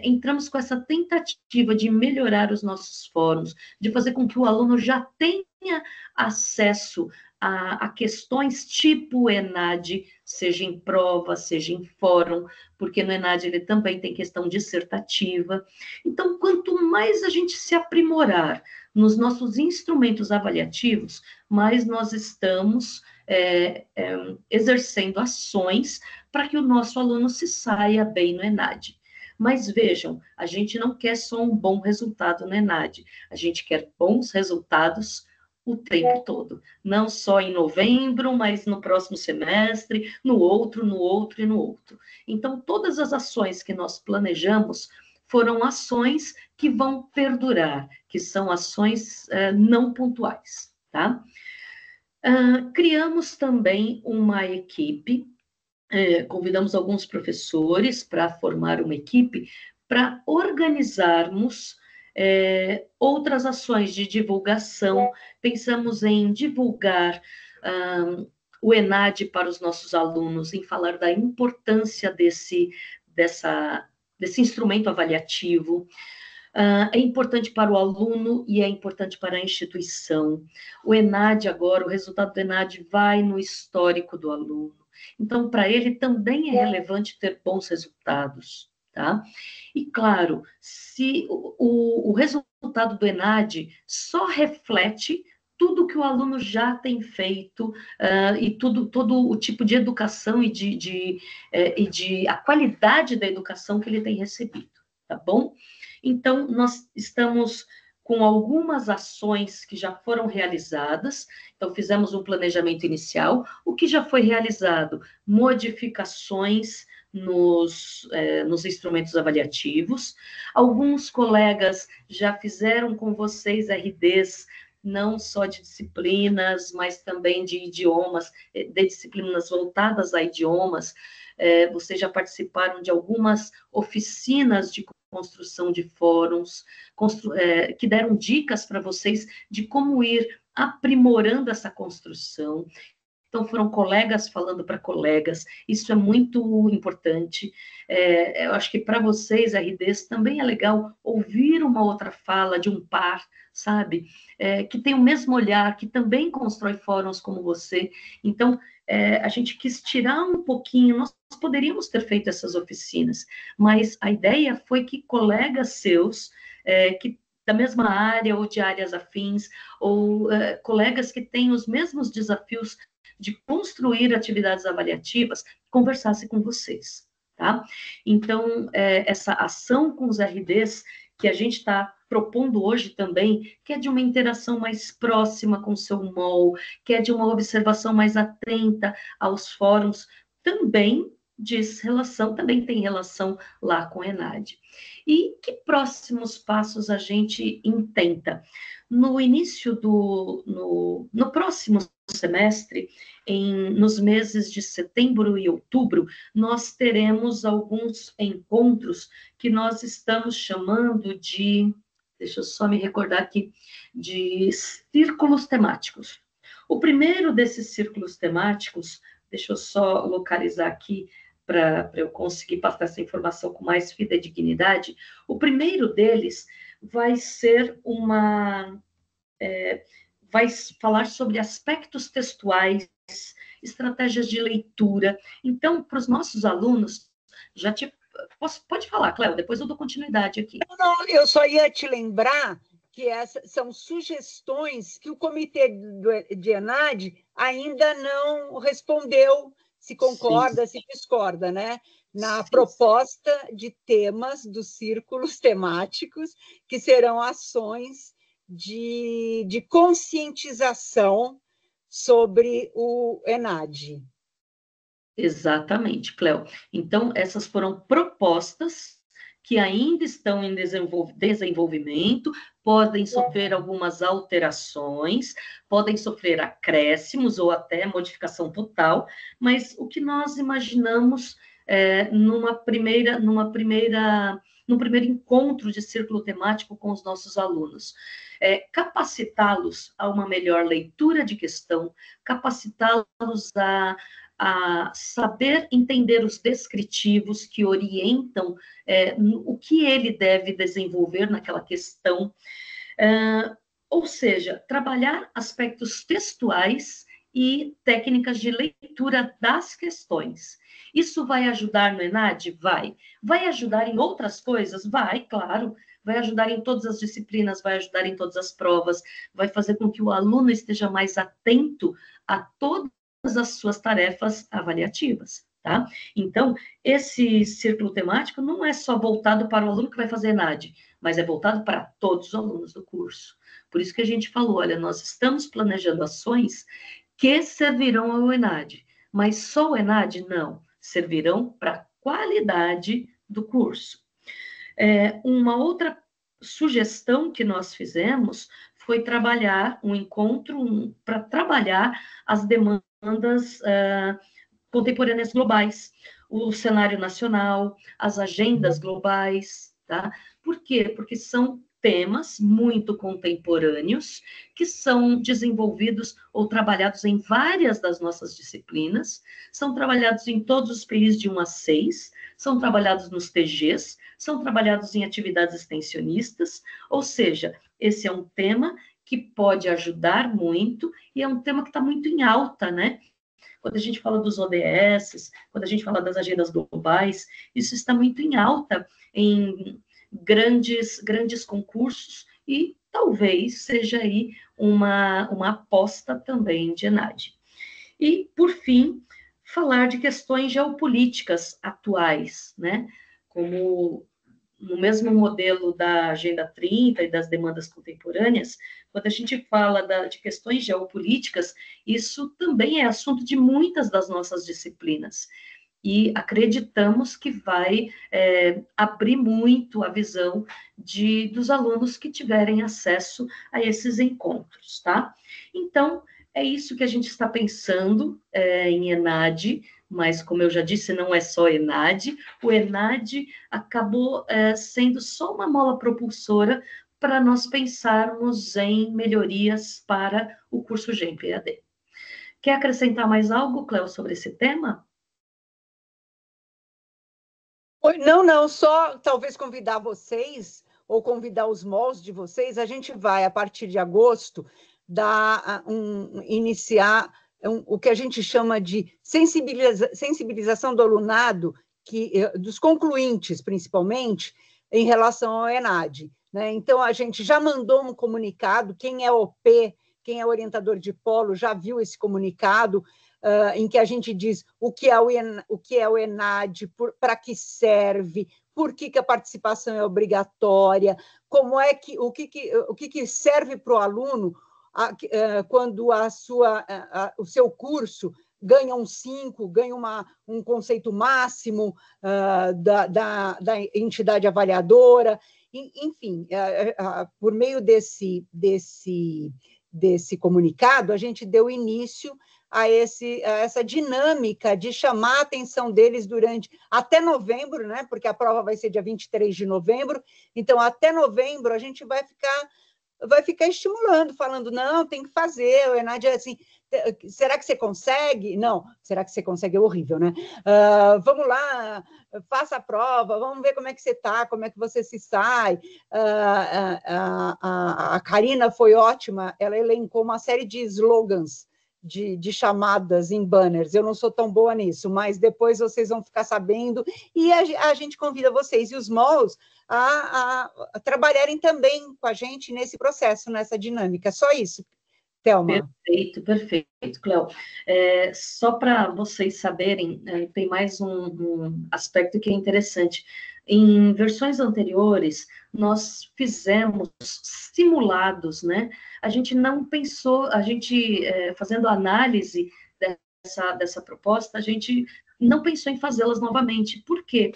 entramos com essa tentativa de melhorar os nossos fóruns, de fazer com que o aluno já tenha acesso a questões tipo ENAD, seja em prova, seja em fórum, porque no ENAD ele também tem questão dissertativa. Então, quanto mais a gente se aprimorar nos nossos instrumentos avaliativos, mais nós estamos exercendo ações para que o nosso aluno se saia bem no ENAD. Mas vejam, a gente não quer só um bom resultado no ENAD, a gente quer bons resultados o tempo todo. Não só em novembro, mas no próximo semestre, no outro e no outro. Então, todas as ações que nós planejamos foram ações que vão perdurar, que são ações não pontuais, tá? Criamos também uma equipe, convidamos alguns professores para formar uma equipe para organizarmos outras ações de divulgação. Pensamos em divulgar o ENAD para os nossos alunos, em falar da importância desse instrumento avaliativo. É importante para o aluno e é importante para a instituição. O ENAD agora, o resultado do ENAD vai no histórico do aluno. Então, para ele também é relevante ter bons resultados, tá? E, claro, se o resultado do ENAD só reflete tudo que o aluno já tem feito e todo o tipo de educação e de a qualidade da educação que ele tem recebido, tá bom? Então, nós estamos com algumas ações que já foram realizadas. Então, fizemos um planejamento inicial. O que já foi realizado? Modificações nos instrumentos avaliativos. Alguns colegas já fizeram com vocês RDs, não só de disciplinas, mas também de idiomas, de disciplinas voltadas a idiomas. Vocês já participaram de algumas oficinas de construção de fóruns, que deram dicas para vocês de como ir aprimorando essa construção. Então, foram colegas falando para colegas, isso é muito importante. Eu acho que para vocês, RDs, também é legal ouvir uma outra fala de um par, sabe? Que tem o mesmo olhar, que também constrói fóruns como você. Então, a gente quis tirar um pouquinho, nós poderíamos ter feito essas oficinas, mas a ideia foi que colegas seus, que da mesma área ou de áreas afins, ou colegas que têm os mesmos desafios de construir atividades avaliativas, conversasse com vocês, tá? Então, essa ação com os RDs que a gente está propondo hoje também, que é de uma interação mais próxima com o seu MOL, que é de uma observação mais atenta aos fóruns, também também tem relação lá com o ENAD. E que próximos passos a gente intenta? No início no próximo semestre, nos meses de setembro e outubro, nós teremos alguns encontros que nós estamos chamando de, deixa eu só me recordar aqui, de círculos temáticos. O primeiro desses círculos temáticos, deixa eu só localizar aqui para eu conseguir passar essa informação com mais fidedignidade. O primeiro deles vai ser vai falar sobre aspectos textuais, estratégias de leitura. Então, para os nossos alunos, pode falar, Cléo, depois eu dou continuidade aqui. Não, eu só ia te lembrar que essas são sugestões que o comitê de ENAD ainda não respondeu, se concorda, sim, se discorda, né? Na sim, proposta de temas dos círculos temáticos, que serão ações de conscientização sobre o ENAD. Exatamente, Cléo. Então, essas foram propostas que ainda estão em desenvolvimento, podem sofrer algumas alterações, podem sofrer acréscimos ou até modificação total, mas o que nós imaginamos num primeiro encontro de círculo temático com os nossos alunos. Capacitá-los a uma melhor leitura de questão, capacitá-los a saber entender os descritivos que orientam o que ele deve desenvolver naquela questão. Ou seja, trabalhar aspectos textuais e técnicas de leitura das questões. Isso vai ajudar no ENAD? Vai. Vai ajudar em outras coisas? Vai, claro. Vai ajudar em todas as disciplinas, vai ajudar em todas as provas, vai fazer com que o aluno esteja mais atento a todas as suas tarefas avaliativas, tá? Então, esse círculo temático não é só voltado para o aluno que vai fazer ENAD, mas é voltado para todos os alunos do curso. Por isso que a gente falou, olha, nós estamos planejando ações que servirão ao ENAD, mas só o ENAD não, servirão para a qualidade do curso. Uma outra sugestão que nós fizemos foi trabalhar um encontro para trabalhar as demandas contemporâneas globais, o cenário nacional, as agendas globais, tá? Por quê? Porque são temas muito contemporâneos que são desenvolvidos ou trabalhados em várias das nossas disciplinas, são trabalhados em todos os países de 1 a 6, são trabalhados nos TGs, são trabalhados em atividades extensionistas, ou seja, esse é um tema que pode ajudar muito e é um tema que está muito em alta, né? Quando a gente fala dos ODS, quando a gente fala das agendas globais, isso está muito em alta em grandes concursos e talvez seja aí uma aposta também de ENAD. E, por fim, falar de questões geopolíticas atuais, né? Como no mesmo modelo da Agenda 30 e das demandas contemporâneas, quando a gente fala de questões geopolíticas, isso também é assunto de muitas das nossas disciplinas. E acreditamos que vai abrir muito a visão dos alunos que tiverem acesso a esses encontros, tá? Então, é isso que a gente está pensando em ENAD, mas, como eu já disse, não é só ENAD. O ENAD acabou sendo só uma mola propulsora para nós pensarmos em melhorias para o curso GEMP EAD. Quer acrescentar mais algo, Cléo, sobre esse tema? Não, só talvez convidar vocês, ou convidar os moldes de vocês, a gente vai, a partir de agosto, iniciar o que a gente chama de sensibilização do alunado, dos concluintes, principalmente, em relação ao ENAD. Né? Então, a gente já mandou um comunicado, quem é OP, quem é orientador de polo, já viu esse comunicado, em que a gente diz o que é o ENAD, para que serve, por que a participação é obrigatória, como é que o que serve para o aluno quando o seu curso ganha um 5, ganha um conceito máximo da entidade avaliadora, enfim, por meio desse comunicado, a gente deu início a essa dinâmica de chamar a atenção deles até novembro, né? Porque a prova vai ser dia 23 de novembro, então até novembro a gente vai ficar estimulando, falando, não, tem que fazer, o ENAD é assim, será que você consegue? Não, será que você consegue é horrível, né? Vamos lá, faça a prova, vamos ver como é que você está, como é que você se sai. A Karina foi ótima, ela elencou uma série de slogans, de chamadas em banners. Eu não sou tão boa nisso, mas depois vocês vão ficar sabendo, e a gente convida vocês e os malls a trabalharem também com a gente nesse processo, nessa dinâmica. Só isso, Thelma. Perfeito, Cléo. Só para vocês saberem, tem mais um aspecto que é interessante. Em versões anteriores, nós fizemos simulados, né? A gente não pensou, fazendo análise dessa proposta, a gente não pensou em fazê-las novamente. Por quê?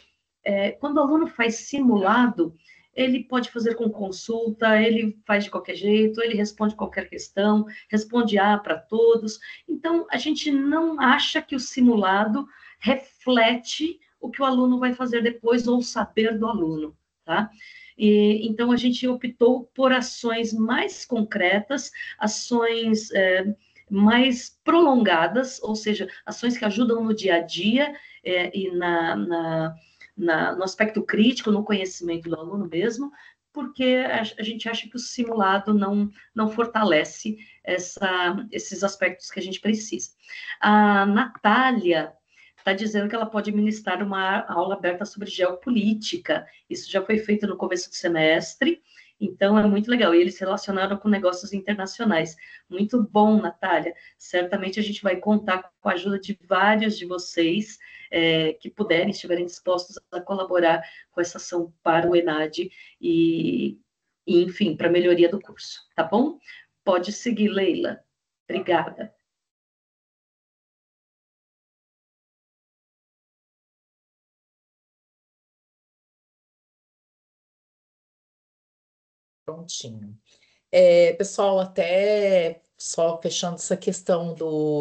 Quando o aluno faz simulado, ele pode fazer com consulta, ele faz de qualquer jeito, ele responde qualquer questão, responde A para todos. Então, a gente não acha que o simulado reflete o que o aluno vai fazer depois ou o saber do aluno, tá? Então, a gente optou por ações mais concretas, ações mais prolongadas, ou seja, ações que ajudam no dia a dia e no aspecto crítico, no conhecimento do aluno mesmo, porque a gente acha que o simulado não fortalece esses aspectos que a gente precisa. A Natália está dizendo que ela pode ministrar uma aula aberta sobre geopolítica. Isso já foi feito no começo do semestre, então é muito legal. E eles se relacionaram com negócios internacionais. Muito bom, Natália. Certamente a gente vai contar com a ajuda de vários de vocês que puderem, estiverem dispostos a colaborar com essa ação para o ENAD e enfim, para a melhoria do curso, tá bom? Pode seguir, Leila. Obrigada. Prontinho. Pessoal, até só fechando essa questão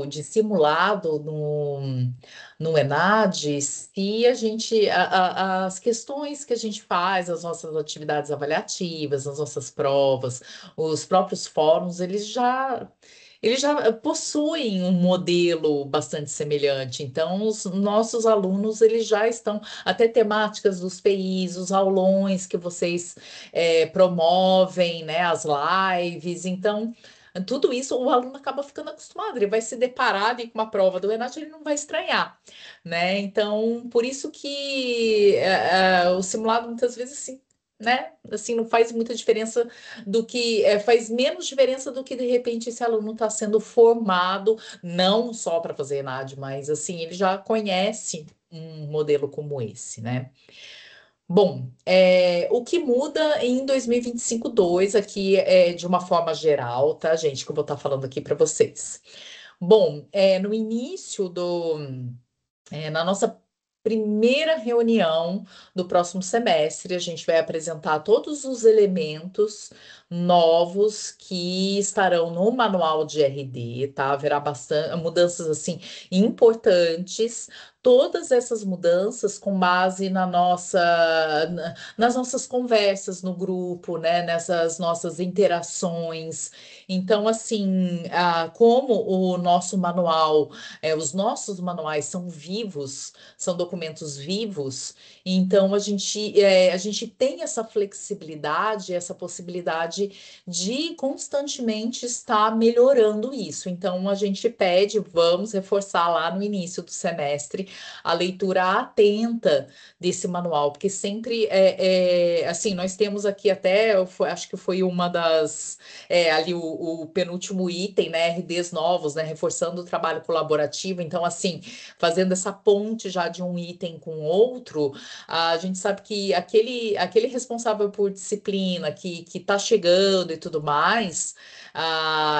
de simulado no ENAD, se a gente, as questões que a gente faz, as nossas atividades avaliativas, as nossas provas, os próprios fóruns, eles eles já possuem um modelo bastante semelhante. Então, os nossos alunos, eles já estão, até temáticas dos PIs, os aulões que vocês promovem, né, as lives. Então, tudo isso o aluno acaba ficando acostumado, ele vai se deparar ali com uma prova do Enact, ele não vai estranhar, né? Então, por isso que o simulado muitas vezes assim, né? Assim, não faz muita diferença do que faz menos diferença do que de repente esse aluno está sendo formado, não só para fazer ENAD, mas assim, ele já conhece um modelo como esse, né? Bom, o que muda em 2025-2 aqui é de uma forma geral, tá, gente? Que eu vou estar falando aqui para vocês. Bom, no início na nossa primeira reunião do próximo semestre, a gente vai apresentar todos os elementos novos que estarão no manual de RD, tá? Haverá bastante mudanças assim importantes. Todas essas mudanças com base nas nossas conversas no grupo, né? Nessas nossas interações. Então, assim, como o nosso manual os nossos manuais são vivos, são documentos vivos, então a gente tem essa flexibilidade, essa possibilidade de constantemente estar melhorando isso. Então, a gente pede, vamos reforçar lá no início do semestre a leitura atenta desse manual, porque sempre assim, nós temos aqui até, acho que foi uma das ali o penúltimo item, né? RDs novos, né? Reforçando o trabalho colaborativo. Então, assim, fazendo essa ponte já de um item com outro, a gente sabe que aquele responsável por disciplina que está chegando e tudo mais,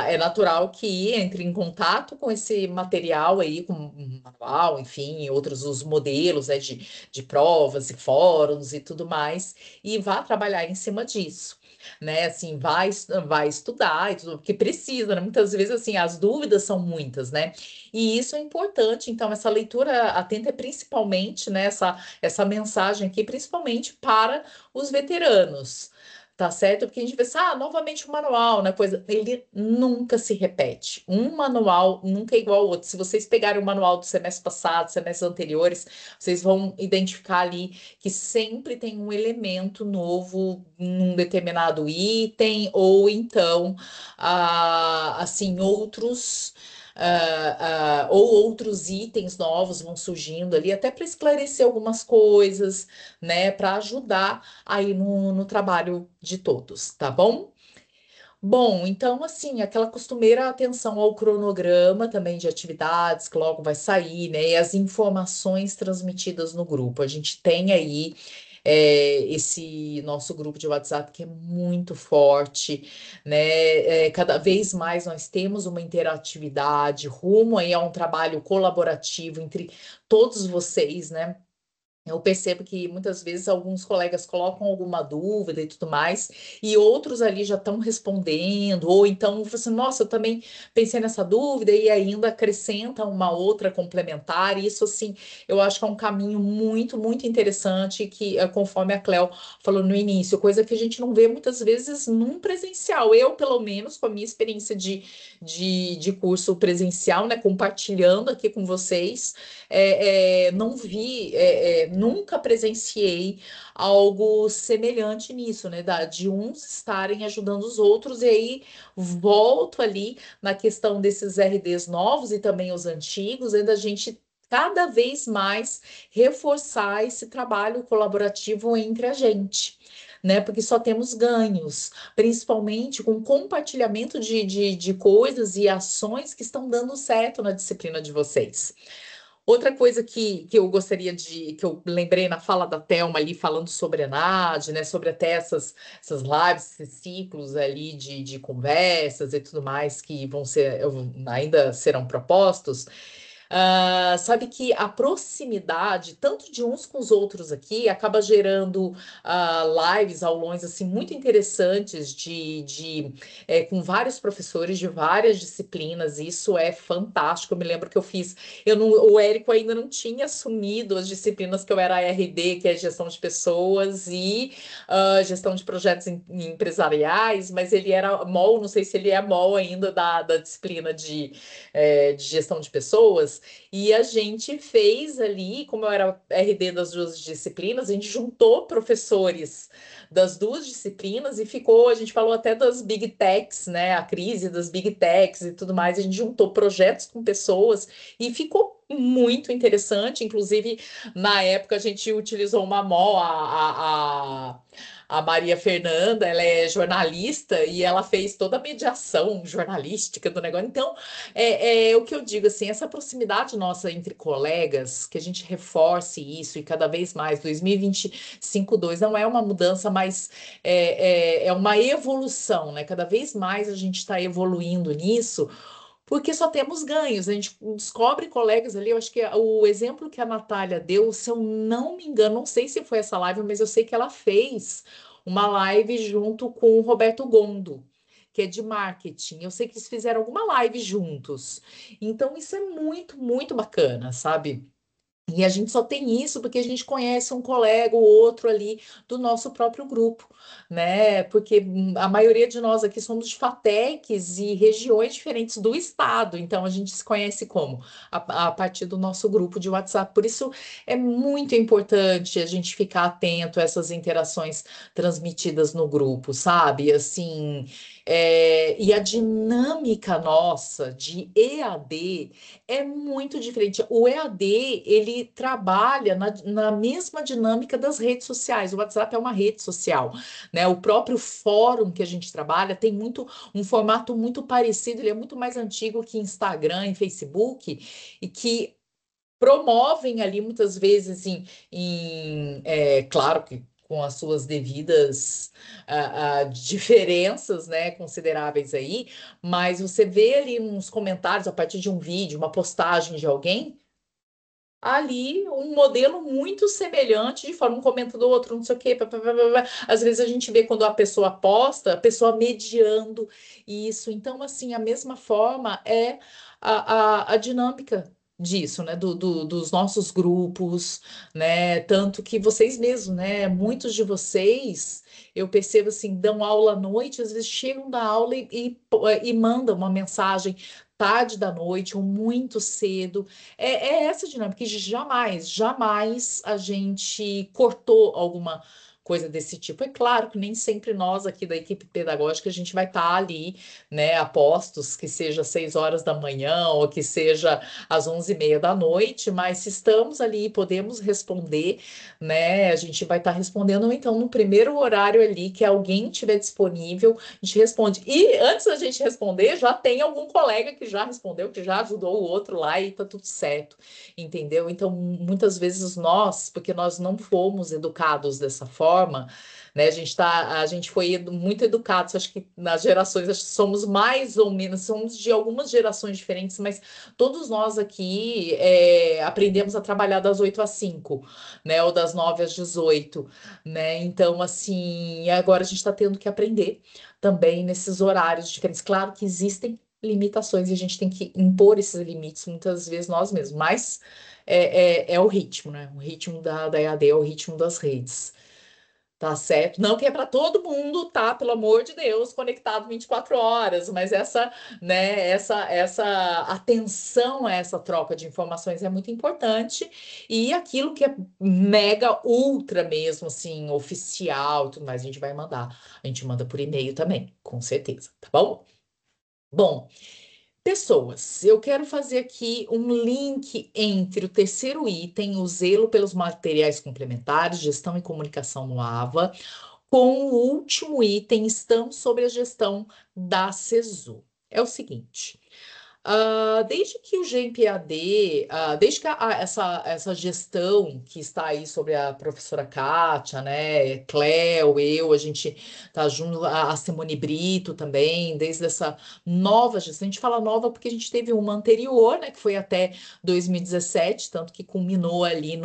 é natural que entre em contato com esse material aí, com um manual, enfim, outros os modelos, né, de provas e fóruns e tudo mais, e vá trabalhar em cima disso, né? Assim, vai estudar e tudo, porque precisa, né? Muitas vezes, assim, as dúvidas são muitas, né? E isso é importante. Então, essa leitura atenta é principalmente, né? Essa mensagem aqui, principalmente para os veteranos. Tá certo? Porque a gente vê assim, novamente o manual, né? Coisa, ele nunca se repete. Um manual nunca é igual ao outro. Se vocês pegarem o manual do semestre passado, semestres anteriores, vocês vão identificar ali que sempre tem um elemento novo num determinado item, ou então, assim, ou outros itens novos vão surgindo ali, até para esclarecer algumas coisas, né, para ajudar aí no trabalho de todos, tá bom? Bom, então, assim, aquela costumeira atenção ao cronograma também de atividades que logo vai sair, né? E as informações transmitidas no grupo. A gente tem aí esse nosso grupo de WhatsApp que é muito forte, né? Cada vez mais nós temos uma interatividade rumo aí a um trabalho colaborativo entre todos vocês, né? Eu percebo que muitas vezes alguns colegas colocam alguma dúvida e tudo mais, e outros ali já estão respondendo, ou então você, nossa, eu também pensei nessa dúvida, e ainda acrescenta uma outra complementar. E isso, assim, eu acho que é um caminho muito, muito interessante, que conforme a Cléo falou no início, coisa que a gente não vê muitas vezes num presencial. Eu, pelo menos, com a minha experiência de curso presencial, né, compartilhando aqui com vocês não vi, nunca presenciei algo semelhante nisso, né? De uns estarem ajudando os outros, e aí volto ali na questão desses RDs novos e também os antigos, ainda a gente cada vez mais reforçar esse trabalho colaborativo entre a gente. Né, porque só temos ganhos, principalmente com compartilhamento de coisas e ações que estão dando certo na disciplina de vocês. Outra coisa que eu gostaria que eu lembrei na fala da Thelma ali, falando sobre a ENAD, né, sobre até essas lives, esses ciclos ali de conversas e tudo mais que ainda serão propostos. Sabe que a proximidade, tanto de uns com os outros aqui, acaba gerando lives, aulões, assim, muito interessantes com vários professores de várias disciplinas. Isso é fantástico. Eu me lembro que eu fiz, o Érico ainda não tinha assumido as disciplinas que eu era RD, que é gestão de pessoas, e gestão de projetos empresariais, mas ele era MOL, não sei se ele é MOL ainda da disciplina de gestão de pessoas, e a gente fez ali, como eu era RD das duas disciplinas, a gente juntou professores das duas disciplinas e a gente falou até das Big Techs, né, a crise das Big Techs e tudo mais, a gente juntou projetos com pessoas e ficou muito interessante. Inclusive, na época a gente utilizou uma MOL, a Maria Fernanda, ela é jornalista e ela fez toda a mediação jornalística do negócio. Então, é o que eu digo, assim, essa proximidade nossa entre colegas, que a gente reforce isso e cada vez mais, 2025-2 não é uma mudança, mas é uma evolução, né? Cada vez mais a gente está evoluindo nisso, porque só temos ganhos. A gente descobre colegas ali. Eu acho que o exemplo que a Natália deu, se eu não me engano, não sei se foi essa live, mas eu sei que ela fez uma live junto com o Roberto Gondo, que é de marketing. Eu sei que eles fizeram alguma live juntos. Então, isso é muito, muito bacana, sabe? E a gente só tem isso porque a gente conhece um colega ou outro ali do nosso próprio grupo, né? Porque a maioria de nós aqui somos de FATECs e regiões diferentes do estado, então a gente se conhece como? A partir do nosso grupo de WhatsApp. Por isso é muito importante a gente ficar atento a essas interações transmitidas no grupo, sabe? Assim, e a dinâmica nossa de EAD é muito diferente. O EAD, ele trabalha na mesma dinâmica das redes sociais. O WhatsApp é uma rede social, né? O próprio fórum que a gente trabalha tem um formato muito parecido, ele é muito mais antigo que Instagram e Facebook, e que promovem ali muitas vezes claro que com as suas devidas diferenças, né, consideráveis aí, mas você vê ali uns comentários a partir de um vídeo, uma postagem de alguém, ali um modelo muito semelhante, de forma um comenta do outro, não sei o quê, pá, pá, pá, pá, pá. Às vezes a gente vê quando a pessoa posta, a pessoa mediando isso. Então, assim, a mesma forma é a dinâmica disso, né? Dos nossos grupos, né? Tanto que vocês mesmos, né? Muitos de vocês, eu percebo assim, dão aula à noite, às vezes chegam da aula e mandam uma mensagem tarde da noite ou muito cedo. É essa dinâmica, que jamais, jamais a gente cortou alguma coisa desse tipo. É claro que nem sempre nós aqui da equipe pedagógica a gente vai estar ali, né, a postos, que seja 6 horas da manhã ou que seja às 11h30 da noite, mas se estamos ali e podemos responder, né, a gente vai estar respondendo, ou então no primeiro horário ali que alguém tiver disponível, a gente responde. E antes da gente responder, já tem algum colega que já respondeu, que já ajudou o outro lá e tá tudo certo, entendeu? Então, muitas vezes nós, porque nós não fomos educados dessa forma, né? A gente foi muito educados, acho que nas gerações, acho que somos mais ou menos, somos de algumas gerações diferentes, mas todos nós aqui aprendemos a trabalhar das 8 às 5, né? Ou das 9 às 18, né? Então, assim, agora a gente está tendo que aprender também nesses horários diferentes. Claro que existem limitações e a gente tem que impor esses limites muitas vezes nós mesmos, mas é o ritmo, né? O ritmo da EAD é o ritmo das redes. Tá certo? Não que é para todo mundo, tá? Pelo amor de Deus, conectado 24 horas, mas essa atenção a essa troca de informações é muito importante. E aquilo que é mega ultra mesmo, assim, oficial e tudo mais, a gente vai mandar. A gente manda por e-mail também, com certeza, tá bom? Bom, pessoas, eu quero fazer aqui um link entre o terceiro item, o zelo pelos materiais complementares, gestão e comunicação no AVA, com o último item, estamos sobre a gestão da CESU. É o seguinte, Desde que o GEM-PAD, desde que essa gestão que está aí sobre a professora Kátia, né, Cléo, a gente tá junto, a Simone Brito também, desde essa nova gestão, a gente fala nova porque a gente teve uma anterior, né, que foi até 2017, tanto que culminou ali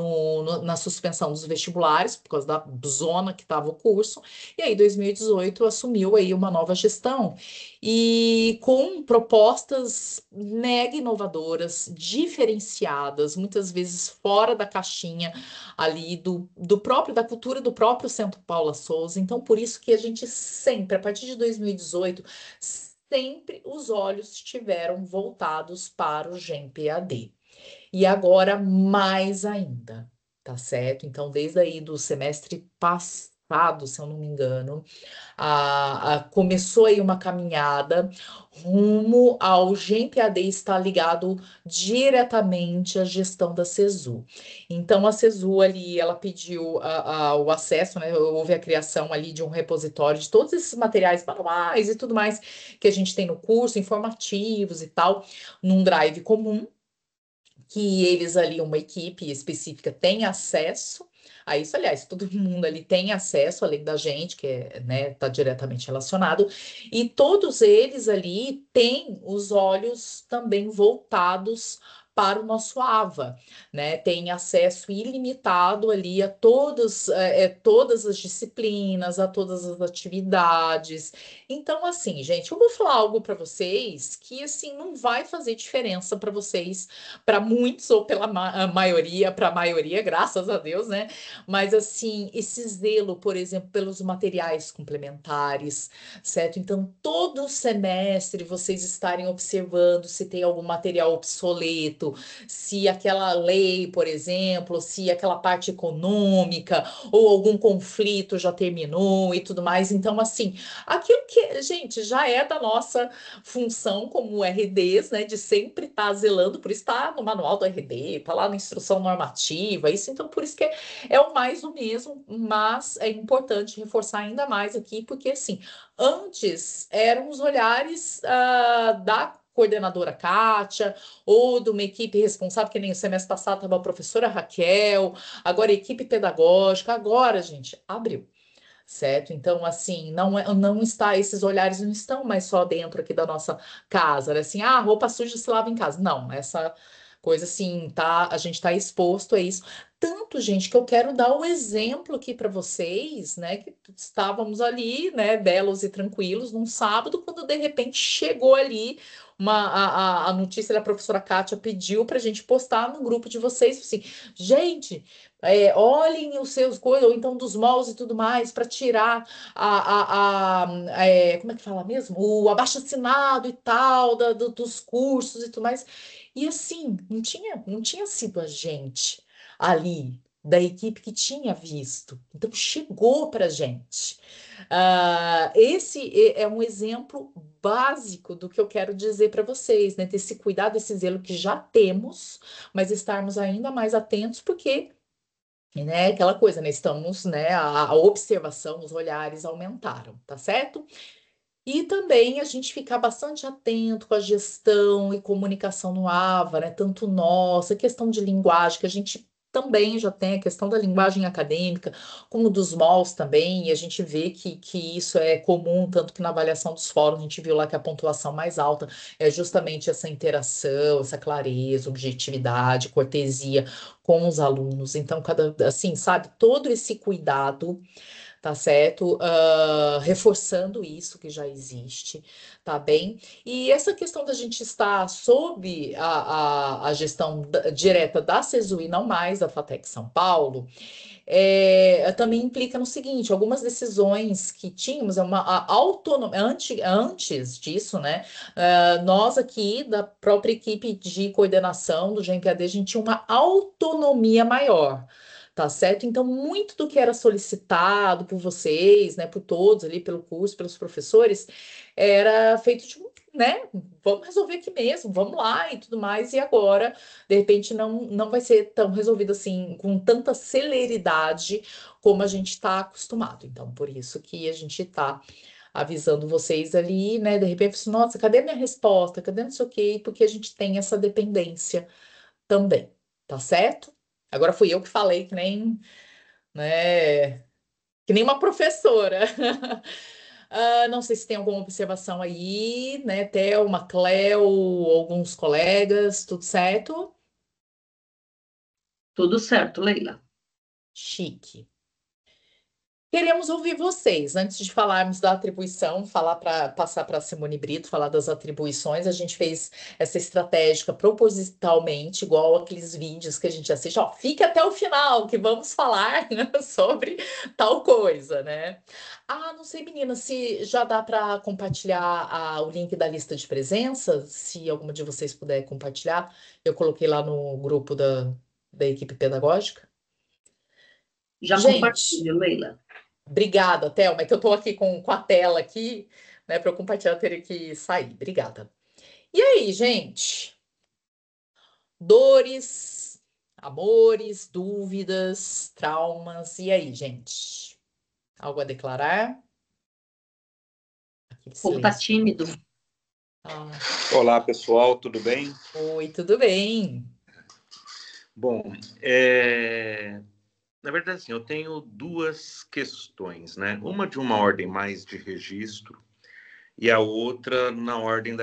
na suspensão dos vestibulares, por causa da zona que estava o curso, e aí 2018 assumiu aí uma nova gestão, e com propostas mega inovadoras, diferenciadas, muitas vezes fora da caixinha ali do próprio, da cultura do próprio Centro Paula Souza. Então, por isso que a gente sempre, a partir de 2018, sempre os olhos estiveram voltados para o GEM-PAD. E agora mais ainda, tá certo? Então, desde aí do semestre passado, se eu não me engano, começou aí uma caminhada rumo ao GEM-PAD estar ligado diretamente à gestão da CESU. Então, a CESU ali, ela pediu o acesso, né? Houve a criação ali de um repositório de todos esses materiais manuais e tudo mais que a gente tem no curso, informativos e tal, num drive comum, que eles ali, uma equipe específica, tem acesso a isso. Aliás, todo mundo ali tem acesso, além da gente, que é, né, tá diretamente relacionado, e todos eles ali têm os olhos também voltados para o nosso AVA, né? Tem acesso ilimitado ali a todas as disciplinas, a todas as atividades. Então, assim, gente, eu vou falar algo para vocês que, assim, não vai fazer diferença para vocês, para muitos ou pela maioria, para a maioria, graças a Deus, né? Mas assim, esse zelo, por exemplo, pelos materiais complementares, certo? Então, todo semestre vocês estarem observando se tem algum material obsoleto, se aquela lei, por exemplo, se aquela parte econômica ou algum conflito já terminou e tudo mais. Então, assim, aquilo que, gente, já é da nossa função como RDs, né, de sempre estar zelando, por isso está no manual do RD, está lá na instrução normativa, isso, então por isso que é o mais do mesmo, mas é importante reforçar ainda mais aqui, porque assim, antes eram os olhares da coordenadora Kátia, ou de uma equipe responsável, que nem o semestre passado estava a professora Raquel, agora a equipe pedagógica, agora, gente, abriu. Certo? Então, assim, não está, esses olhares não estão mais só dentro aqui da nossa casa, né? Assim, roupa suja se lava em casa. Não, essa coisa assim, tá, a gente está exposto a isso. Tanto, gente, que eu quero dar o exemplo aqui para vocês, né? Que estávamos ali, né, belos e tranquilos, num sábado, quando de repente chegou ali a notícia da professora Kátia pediu para a gente postar no grupo de vocês, assim, gente. Olhem os seus coisas, ou então dos moldes e tudo mais, para tirar como é que fala mesmo? O abaixo-assinado e tal, dos cursos e tudo mais. E assim, não tinha sido a gente ali, da equipe que tinha visto. Então, chegou para a gente. Esse é um exemplo básico do que eu quero dizer para vocês, né? Desse cuidado, esse zelo que já temos, mas estarmos ainda mais atentos, porque né, aquela coisa, né? Estamos, né? A observação, os olhares aumentaram, tá certo? E também a gente ficar bastante atento com a gestão e comunicação no AVA, né? Tanto nossa, questão de linguagem, que a gente também já tem a questão da linguagem acadêmica, como dos MOLs também, e a gente vê que isso é comum, tanto que na avaliação dos fóruns a gente viu lá que a pontuação mais alta é justamente essa interação, essa clareza, objetividade, cortesia com os alunos. Então, assim, sabe, todo esse cuidado, tá certo? Reforçando isso que já existe, tá bem? E essa questão da gente estar sob a gestão direta da CESU e não mais da FATEC São Paulo, também implica no seguinte: algumas decisões que tínhamos, uma autonomia, antes disso, né? Nós aqui, da própria equipe de coordenação do GEM-PAD, a gente tinha uma autonomia maior. Tá certo? Então, muito do que era solicitado por vocês, né, por todos ali, pelo curso, pelos professores, era feito de, né, vamos resolver aqui mesmo, vamos lá e tudo mais, e agora, de repente, não vai ser tão resolvido assim, com tanta celeridade como a gente está acostumado. Então, por isso que a gente está avisando vocês ali, né? De repente, assim, nossa, cadê minha resposta? Cadê não sei o quê? Porque a gente tem essa dependência também, tá certo? Agora fui eu que falei, que nem, né? Que nem uma professora. Não sei se tem alguma observação aí, né? Thelma, Cleo, alguns colegas, tudo certo? Tudo certo, Leila. Chique. Queremos ouvir vocês. Antes de falarmos da atribuição, falar para passar para a Simone Brito, falar das atribuições, a gente fez essa estratégica propositalmente, igual aqueles vídeos que a gente assiste. Ó, fique até o final, que vamos falar, né, sobre tal coisa, né? Ah, não sei, menina, se já dá para compartilhar o link da lista de presença, se alguma de vocês puder compartilhar. Eu coloquei lá no grupo da equipe pedagógica. Já Gente. compartilho, Leila. Obrigada, Thelma. É que eu estou aqui com a tela aqui, né, para eu compartilhar, eu teria que sair. Obrigada. E aí, gente? Dores, amores, dúvidas, traumas. E aí, gente? Algo a declarar? Aquele O povo tá silêncio. tímido. Olá, pessoal, tudo bem? Oi, tudo bem? Bom, na verdade, assim, eu tenho duas questões, né? Uma de uma ordem mais de registro e a outra na ordem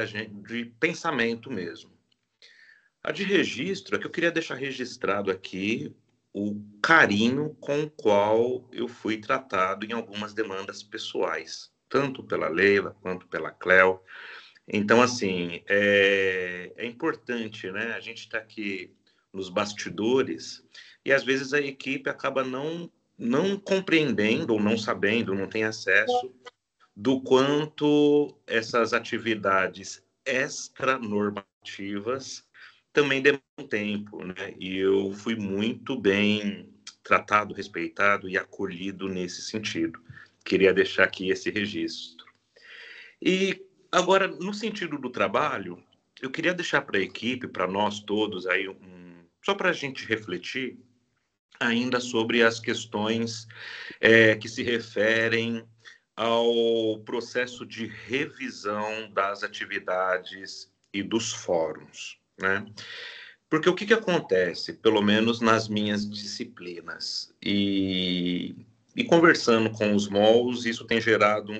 de pensamento mesmo. A de registro é que eu queria deixar registrado aqui o carinho com o qual eu fui tratado em algumas demandas pessoais, tanto pela Leila quanto pela Cleo. Então, assim, é importante, né? A gente está aqui nos bastidores e às vezes a equipe acaba não compreendendo ou não sabendo, não tem acesso do quanto essas atividades extranormativas também demandam tempo, né? E eu fui muito bem tratado, respeitado e acolhido nesse sentido. Queria deixar aqui esse registro. E agora, no sentido do trabalho, eu queria deixar para a equipe, para nós todos, aí só para a gente refletir ainda sobre as questões que se referem ao processo de revisão das atividades e dos fóruns, né? Porque o que acontece, pelo menos nas minhas disciplinas, e conversando com os MOLs, isso tem gerado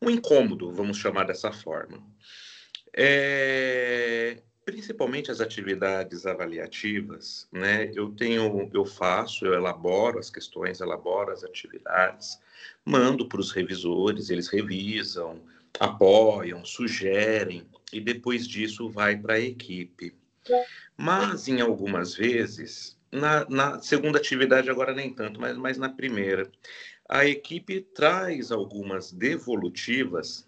um incômodo, vamos chamar dessa forma. Principalmente as atividades avaliativas, né? Eu elaboro as questões, elaboro as atividades, mando para os revisores, eles revisam, apoiam, sugerem, e depois disso vai para a equipe. Mas, em algumas vezes, na segunda atividade agora nem tanto, mas na primeira, a equipe traz algumas devolutivas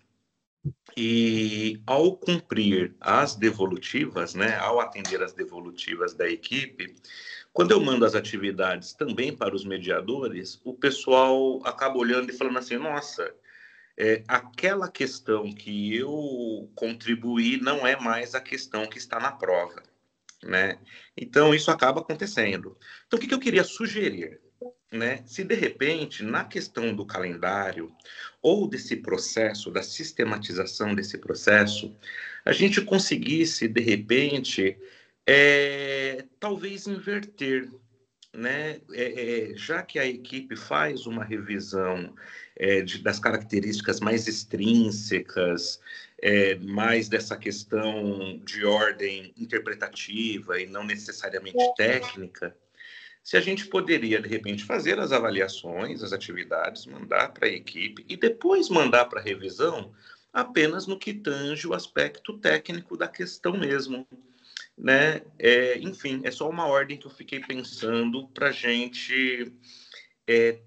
e, ao cumprir as devolutivas, né, ao atender as devolutivas da equipe, quando eu mando as atividades também para os mediadores, o pessoal acaba olhando e falando assim, nossa, aquela questão que eu contribuí não é mais a questão que está na prova, né? Então, isso acaba acontecendo. Então, o que eu queria sugerir? Né? Se de repente, na questão do calendário ou desse processo, da sistematização desse processo, a gente conseguisse, de repente, talvez inverter, né? Já que a equipe faz uma revisão das características mais extrínsecas, mais dessa questão de ordem interpretativa e não necessariamente técnica, se a gente poderia, de repente, fazer as avaliações, as atividades, mandar para a equipe e depois mandar para a revisão apenas no que tange o aspecto técnico da questão mesmo, né? Enfim, é só uma ordem que eu fiquei pensando para a gente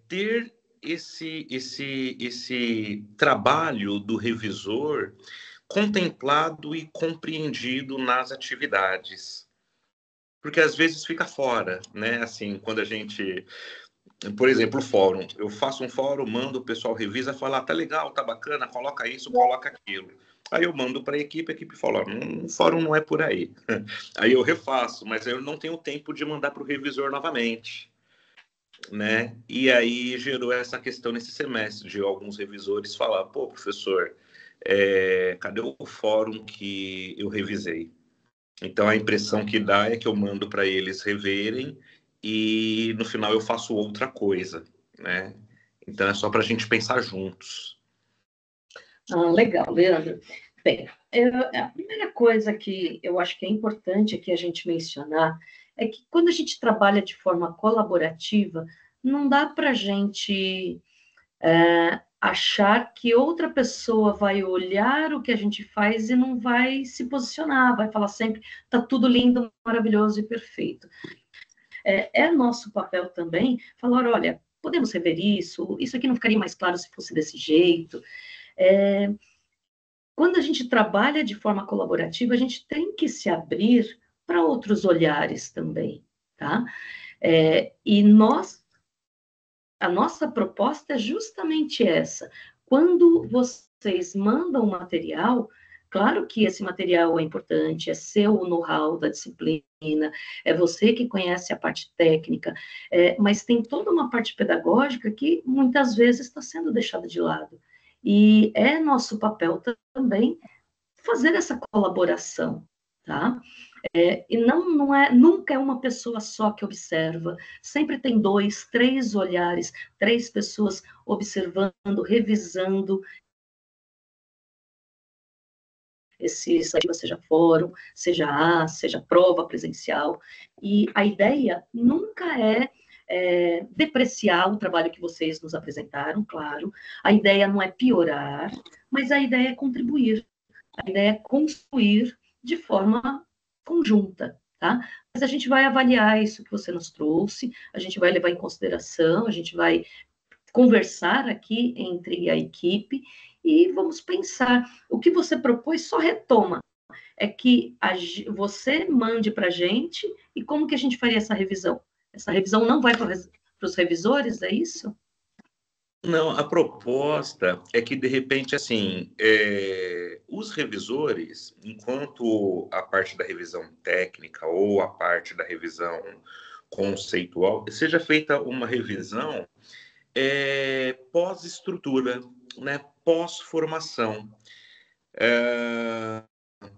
ter esse trabalho do revisor contemplado e compreendido nas atividades. Porque às vezes fica fora, né? Assim, quando a gente, por exemplo, o fórum, eu faço um fórum, mando, o pessoal revisa, fala, tá legal, tá bacana, coloca isso, coloca aquilo. Aí eu mando para a equipe fala, o fórum não é por aí. Aí eu refaço, mas eu não tenho tempo de mandar para o revisor novamente. né? E aí gerou essa questão nesse semestre de alguns revisores falar, pô, professor, cadê o fórum que eu revisei? Então a impressão que dá é que eu mando para eles reverem e no final eu faço outra coisa, né? Então é só para a gente pensar juntos. Legal, Leandro. Bem, a primeira coisa que eu acho que é importante aqui a gente mencionar é que quando a gente trabalha de forma colaborativa, não dá para a gente achar que outra pessoa vai olhar o que a gente faz e não vai se posicionar, vai falar sempre, tá tudo lindo, maravilhoso e perfeito. É nosso papel também falar, olha, podemos rever isso aqui não ficaria mais claro se fosse desse jeito. Quando a gente trabalha de forma colaborativa, a gente tem que se abrir para outros olhares também, tá? E a nossa proposta é justamente essa. Quando vocês mandam material, claro que esse material é importante, é seu know-how da disciplina, é você que conhece a parte técnica, mas tem toda uma parte pedagógica que muitas vezes está sendo deixada de lado. E é nosso papel também fazer essa colaboração, tá? E nunca é uma pessoa só que observa, sempre tem 2, 3 olhares, 3 pessoas observando, revisando seja fórum, seja prova presencial, e a ideia nunca é depreciar o trabalho que vocês nos apresentaram, claro, a ideia não é piorar, mas a ideia é contribuir, a ideia é construir de forma conjunta, tá? Mas a gente vai avaliar isso que você nos trouxe, a gente vai levar em consideração, a gente vai conversar aqui entre a equipe e vamos pensar. O que você propôs só retoma, é que você mande para a gente e como que a gente faria essa revisão? Essa revisão não vai para os revisores, é isso? Não, a proposta é que, de repente, assim, os revisores, enquanto a parte da revisão técnica ou a parte da revisão conceitual, seja feita uma revisão pós-estrutura, né, pós-formação.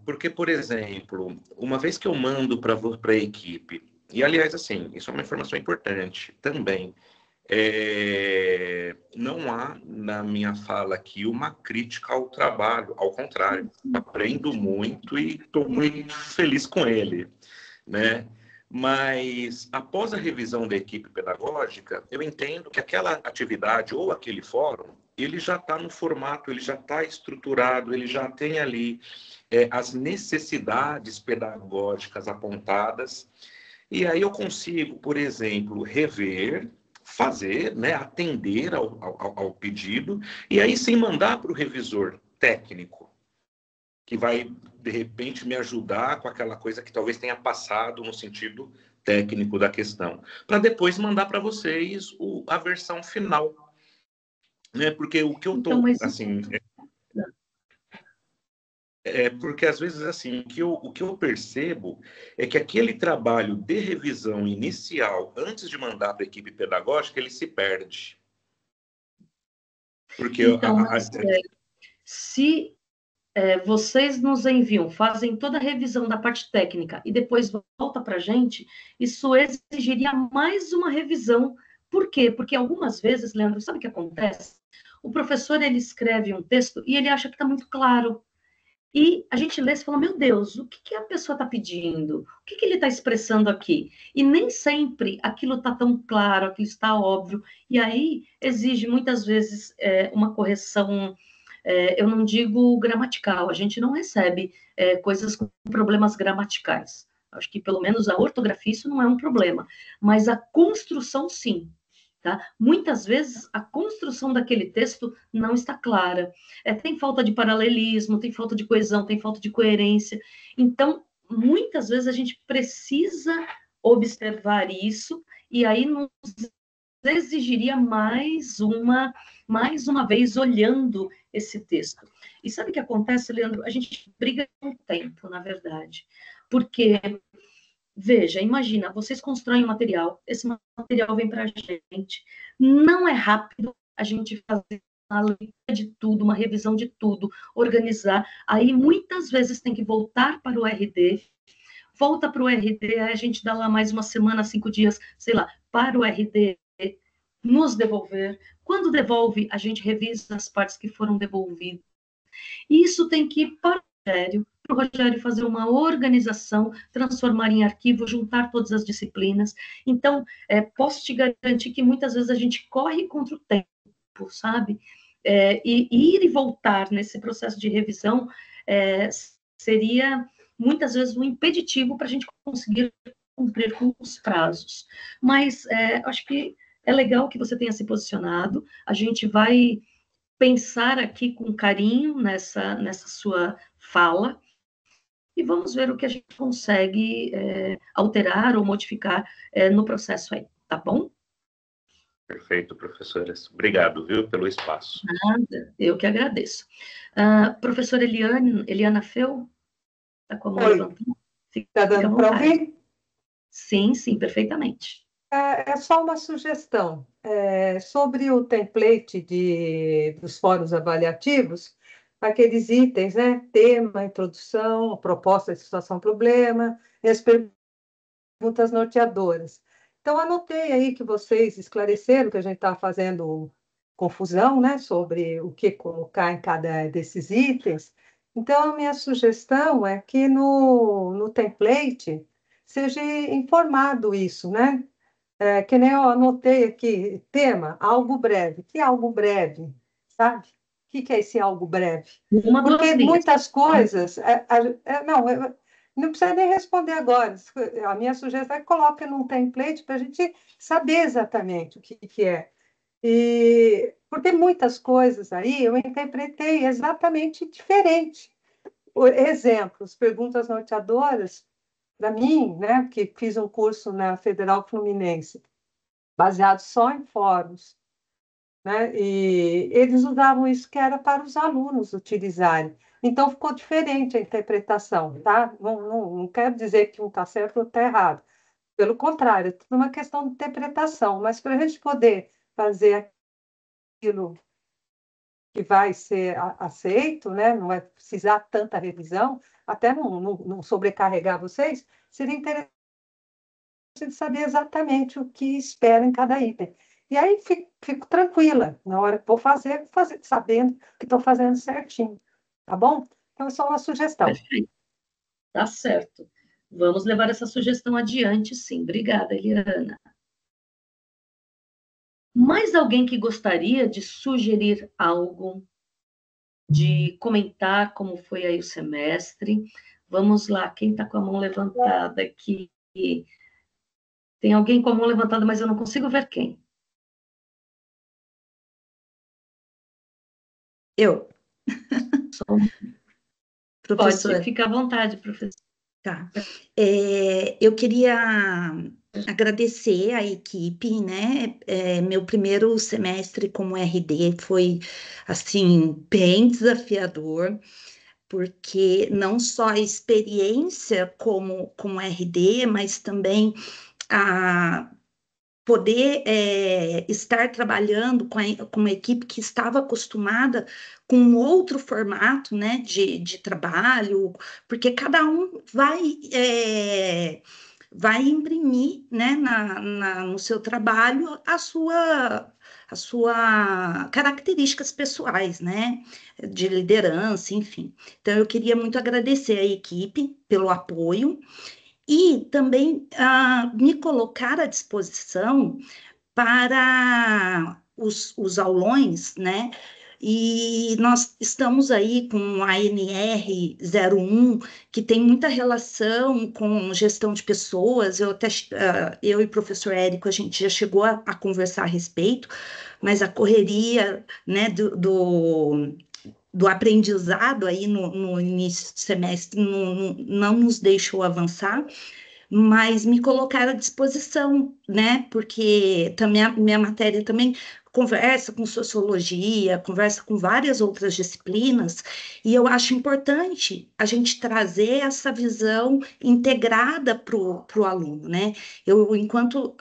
Porque, por exemplo, uma vez que eu mando para a equipe, e, aliás, assim, isso é uma informação importante também, não há na minha fala aqui uma crítica ao trabalho, ao contrário, aprendo muito e estou muito feliz com ele, né? Mas após a revisão da equipe pedagógica, eu entendo que aquela atividade ou aquele fórum, ele já está no formato, ele já está estruturado, ele já tem ali as necessidades pedagógicas apontadas, e aí eu consigo, por exemplo, rever, fazer, né, atender ao pedido, e aí sim mandar para o revisor técnico, que vai, de repente, me ajudar com aquela coisa que talvez tenha passado no sentido técnico da questão, para depois mandar para vocês a versão final. Né? Porque o que eu estou, assim... porque, às vezes, assim, o que eu percebo é que aquele trabalho de revisão inicial, antes de mandar para a equipe pedagógica, ele se perde. Porque então, se vocês nos enviam, fazem toda a revisão da parte técnica e depois volta para a gente, isso exigiria mais uma revisão. Por quê? Porque algumas vezes, Leandro, sabe o que acontece? O professor, ele escreve um texto e ele acha que está muito claro. E a gente lê e fala, meu Deus, o que a pessoa está pedindo? O que ele está expressando aqui? E nem sempre aquilo está tão claro, aquilo está óbvio. E aí exige muitas vezes uma correção, eu não digo gramatical, a gente não recebe coisas com problemas gramaticais. Acho que pelo menos a ortografia isso não é um problema, mas a construção sim. Tá? Muitas vezes a construção daquele texto não está clara. Tem falta de paralelismo, tem falta de coesão, tem falta de coerência. Então, muitas vezes a gente precisa observar isso e aí nos exigiria mais uma vez olhando esse texto. E sabe o que acontece, Leandro? A gente briga com o tempo, na verdade, porque Veja, imagina, vocês constroem um material, esse material vem para a gente, não é rápido a gente fazer uma leitura de tudo, uma revisão de tudo, organizar, aí muitas vezes tem que voltar para o RD, volta para o RD, aí a gente dá lá mais uma semana, 5 dias, sei lá, para o RD nos devolver. Quando devolve, a gente revisa as partes que foram devolvidas. E isso tem que ir para o Rogério fazer uma organização, transformar em arquivo, juntar todas as disciplinas. Então, posso te garantir que muitas vezes a gente corre contra o tempo, sabe? E ir e voltar nesse processo de revisão seria muitas vezes um impeditivo para a gente conseguir cumprir com os prazos. Mas acho que é legal que você tenha se posicionado, a gente vai pensar aqui com carinho nessa sua fala e vamos ver o que a gente consegue alterar ou modificar no processo aí, tá bom? Perfeito, professoras. Obrigado, viu, pelo espaço. Nada, eu que agradeço. Professora Eliana Feu, está com a mão levantada? Está dando para ouvir? Sim, sim, perfeitamente. É só uma sugestão. Sobre o template dos fóruns avaliativos, aqueles itens, né? Tema, introdução, proposta de situação, problema, e as perguntas norteadoras. Então, anotei aí que vocês esclareceram que a gente está fazendo confusão, né? Sobre o que colocar em cada desses itens. Então, a minha sugestão é que no template seja informado isso, né? Que nem eu anotei aqui, tema, algo breve. Que algo breve, sabe? O que é esse algo breve? Porque muitas coisas... não precisa nem responder agora. A minha sugestão é que coloque num template para a gente saber exatamente o que é. Porque muitas coisas aí eu interpretei exatamente diferente. Exemplos, perguntas norteadoras, para mim, né, que fiz um curso na Federal Fluminense, baseado só em fóruns, né, e eles usavam isso que era para os alunos utilizarem. Então, ficou diferente a interpretação, tá? Não quero dizer que um está certo ou está errado. Pelo contrário, é tudo uma questão de interpretação. Mas para a gente poder fazer aquilo que vai ser aceito, né, não vai precisar tanta revisão, até não sobrecarregar vocês, seria interessante saber exatamente o que espera em cada item. E aí fico tranquila, na hora que vou fazer sabendo que estou fazendo certinho, tá bom? Então, é só uma sugestão. Perfeito. Tá certo. Vamos levar essa sugestão adiante, sim. Obrigada, Eliana. Mais alguém que gostaria de sugerir algo, de comentar como foi aí o semestre? Vamos lá, quem está com a mão levantada aqui? Tem alguém com a mão levantada, mas eu não consigo ver quem. Eu. Professora. Pode, fica à vontade, professora. Tá. Eu queria agradecer à equipe, né? Meu primeiro semestre como RD foi, assim, bem desafiador, porque não só a experiência como RD, mas também a poder estar trabalhando com uma equipe que estava acostumada com um outro formato, né, de trabalho, porque cada um vai imprimir, né, no seu trabalho as suas características pessoais, né, de liderança, enfim. Então, eu queria muito agradecer a equipe pelo apoio, e também me colocar à disposição para os aulões, né? E nós estamos aí com a ANR 01, que tem muita relação com gestão de pessoas. Eu e o professor Érico, a gente já chegou a conversar a respeito, mas a correria, né, do aprendizado aí no início do semestre não nos deixou avançar, mas me colocar à disposição, né? Porque também a minha matéria também conversa com sociologia, conversa com várias outras disciplinas, e eu acho importante a gente trazer essa visão integrada para o aluno, né? Eu, enquanto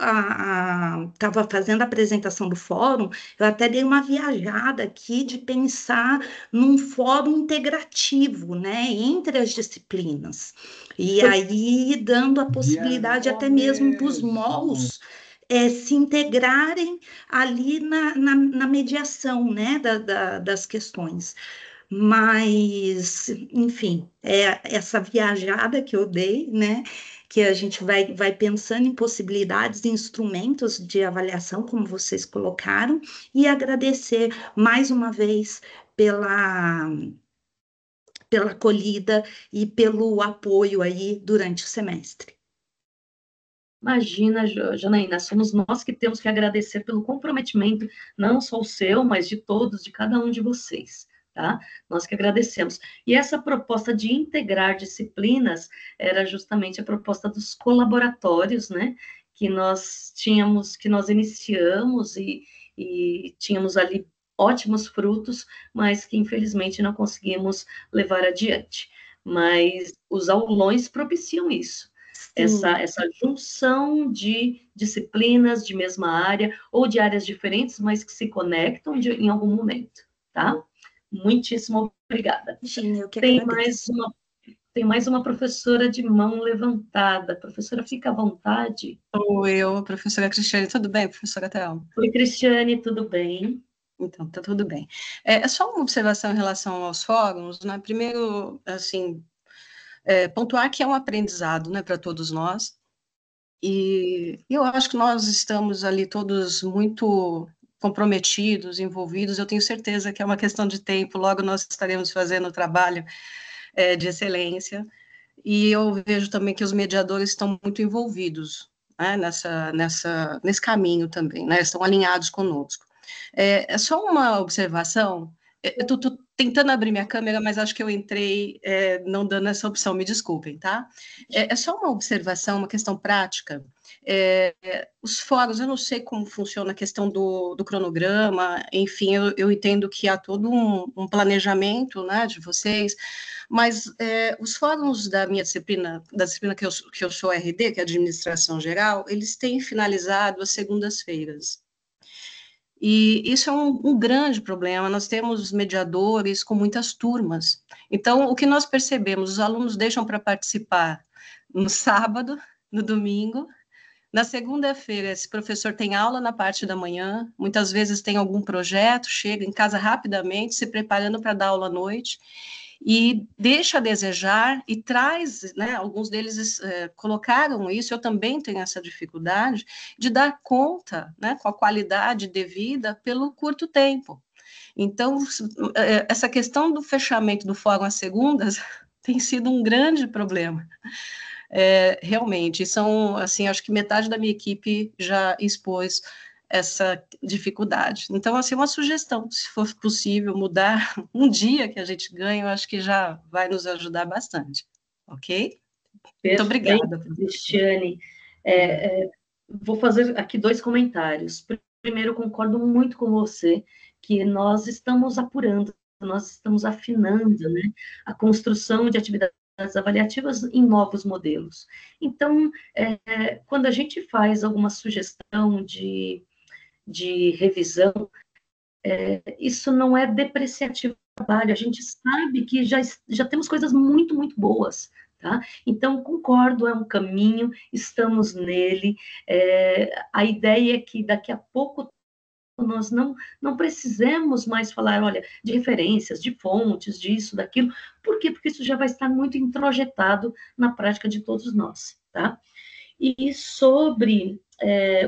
estava fazendo a apresentação do fórum, eu até dei uma viajada aqui de pensar num fórum integrativo, né, entre as disciplinas, e aí dando a possibilidade até mesmo para os MOLs se integrarem ali na mediação, né, das questões. Mas, enfim, essa viajada que eu dei, né, que a gente vai pensando em possibilidades e instrumentos de avaliação, como vocês colocaram, e agradecer mais uma vez pela acolhida e pelo apoio aí durante o semestre. Imagina, Janaína, somos nós que temos que agradecer pelo comprometimento, não só o seu, mas de todos, de cada um de vocês, tá? Nós que agradecemos. E essa proposta de integrar disciplinas era justamente a proposta dos colaboratórios, né? Que nós iniciamos e tínhamos ali ótimos frutos, mas que infelizmente não conseguimos levar adiante. Mas os aulões propiciam isso. Essa junção de disciplinas de mesma área ou de áreas diferentes, mas que se conectam em algum momento, tá? Muitíssimo obrigada. Sim, eu que Tem mais uma professora de mão levantada. Professora, fica à vontade. Sou eu, professora Cristiane. Tudo bem, professora Thelma? Oi, Cristiane, tudo bem? Então, tá tudo bem. É só uma observação em relação aos fóruns, né? Primeiro, assim, pontuar que é um aprendizado, né, para todos nós, e eu acho que nós estamos ali todos muito comprometidos, envolvidos, eu tenho certeza que é uma questão de tempo, logo nós estaremos fazendo o trabalho de excelência, e eu vejo também que os mediadores estão muito envolvidos, né, nesse caminho também, né, estão alinhados conosco. É só uma observação. Eu estou tentando abrir minha câmera, mas acho que eu entrei não dando essa opção, me desculpem, tá? É só uma observação, uma questão prática. Os fóruns, eu não sei como funciona a questão do cronograma, enfim, eu entendo que há todo um planejamento, né, de vocês, mas os fóruns da minha disciplina, da disciplina que eu sou RD, que é Administração Geral, eles têm finalizado às segundas-feiras. E isso é um grande problema, nós temos mediadores com muitas turmas. Então, o que nós percebemos, os alunos deixam para participar no sábado, no domingo, na segunda-feira, esse professor tem aula na parte da manhã, muitas vezes tem algum projeto, chega em casa rapidamente, se preparando para dar aula à noite, e deixa a desejar e traz, né, alguns deles colocaram isso, eu também tenho essa dificuldade, de dar conta, né, com a qualidade devida pelo curto tempo. Então, essa questão do fechamento do fórum às segundas tem sido um grande problema. Realmente, são, assim, acho que metade da minha equipe já expôs essa dificuldade. Então, assim, uma sugestão, se for possível mudar um dia que a gente ganha, eu acho que já vai nos ajudar bastante, ok? Muito obrigada. Cristiane. Vou fazer aqui 2 comentários. Primeiro, concordo muito com você que nós estamos apurando, nós estamos afinando, né, a construção de atividades avaliativas em novos modelos. Então, quando a gente faz alguma sugestão de revisão, isso não é depreciativo do trabalho, a gente sabe que já temos coisas muito, muito boas, tá? Então, concordo, é um caminho, estamos nele, a ideia é que daqui a pouco nós não precisemos mais falar, olha, de referências, de fontes, disso, daquilo. Por quê? Porque isso já vai estar muito introjetado na prática de todos nós, tá? E sobre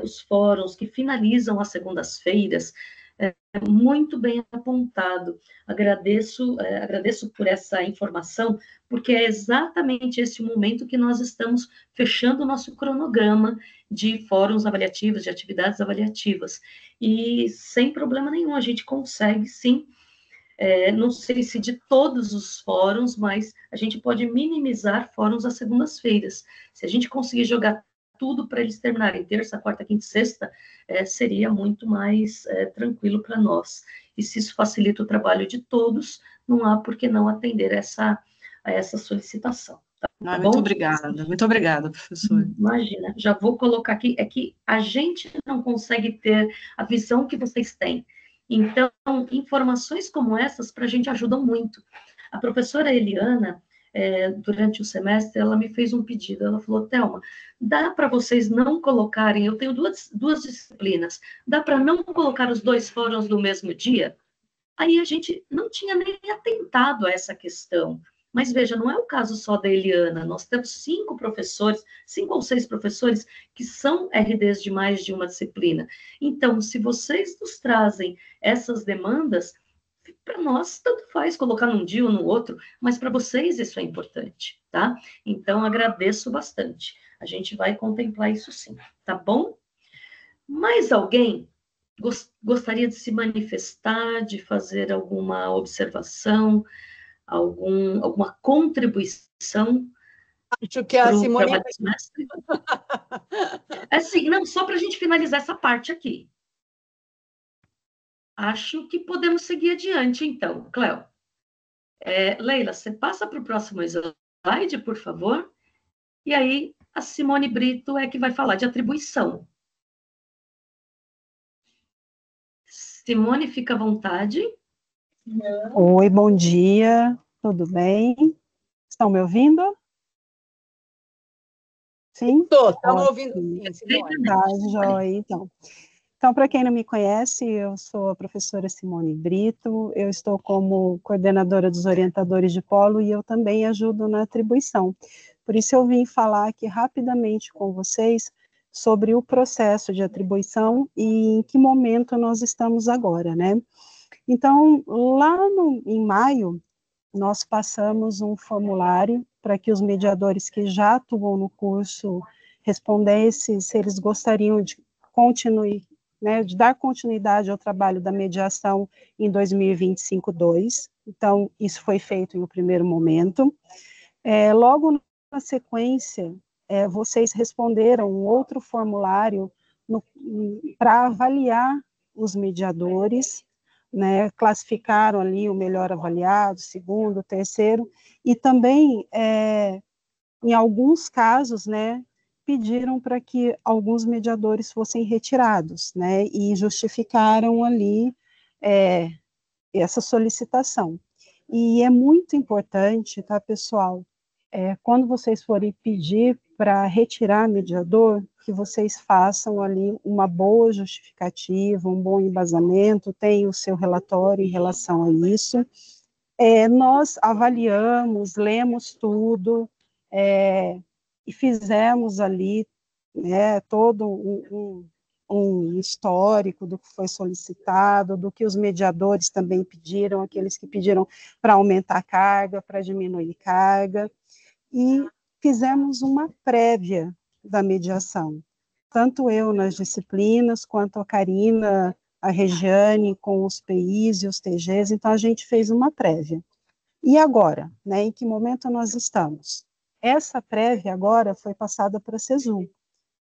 os fóruns que finalizam às segundas-feiras, muito bem apontado. Agradeço por essa informação, porque é exatamente esse momento que nós estamos fechando o nosso cronograma de fóruns avaliativos, de atividades avaliativas. E sem problema nenhum, a gente consegue, sim, não sei se de todos os fóruns, mas a gente pode minimizar fóruns às segundas-feiras. Se a gente conseguir jogar tudo para eles terminarem terça, quarta, quinta e sexta, seria muito mais tranquilo para nós. E se isso facilita o trabalho de todos, não há por que não atender a essa solicitação. Tá Muito bom? muito obrigada, professor. Imagina, já vou colocar aqui, é que a gente não consegue ter a visão que vocês têm. Então, informações como essas para a gente ajudam muito. A professora Eliana, durante o semestre, ela me fez um pedido. Ela falou, Thelma, dá para vocês não colocarem, eu tenho duas disciplinas, dá para não colocar os 2 fóruns no mesmo dia? Aí a gente não tinha nem atentado a essa questão. Mas veja, não é o caso só da Eliana, nós temos 5 ou 6 professores que são RDs de mais de uma disciplina. Então, se vocês nos trazem essas demandas, para nós tanto faz colocar num dia ou no outro, mas para vocês isso é importante, tá? Então, agradeço bastante. A gente vai contemplar isso sim, tá bom? Mais alguém gostaria de se manifestar, de fazer alguma observação, alguma contribuição Acho que a para o Simone. trabalho do semestre? Assim, não, só para a gente finalizar essa parte aqui. Acho que podemos seguir adiante, então. Cléo. Leila, você passa para o próximo slide, por favor? E aí, a Simone Brito é que vai falar de atribuição. Simone, fica à vontade. Oi, bom dia, tudo bem? Estão me ouvindo? Sim? Estamos ouvindo sim, Simone. Tá, joia, então. Então, para quem não me conhece, eu sou a professora Simone Brito, eu estou como coordenadora dos orientadores de polo e eu também ajudo na atribuição. Por isso eu vim falar aqui rapidamente com vocês sobre o processo de atribuição e em que momento nós estamos agora, né? Então, lá em maio, nós passamos um formulário para que os mediadores que já atuam no curso respondessem se eles gostariam de de dar continuidade ao trabalho da mediação em 2025-2. Então, isso foi feito em um primeiro momento. Logo na sequência, vocês responderam um outro formulário para avaliar os mediadores, né, classificaram ali o melhor avaliado, segundo, terceiro, e também, em alguns casos, né, pediram para que alguns mediadores fossem retirados, né, e justificaram ali essa solicitação. E é muito importante, tá, pessoal, quando vocês forem pedir para retirar mediador, que vocês façam ali uma boa justificativa, um bom embasamento, tem o seu relatório em relação a isso. Nós avaliamos, lemos tudo, e fizemos ali, né, todo um histórico do que foi solicitado, do que os mediadores também pediram, aqueles que pediram para aumentar a carga, para diminuir carga, e fizemos uma prévia da mediação, tanto eu nas disciplinas, quanto a Karina, a Regiane, com os PIs e os TGs, então a gente fez uma prévia. E agora, né, em que momento nós estamos? Essa prévia agora foi passada para a CESU,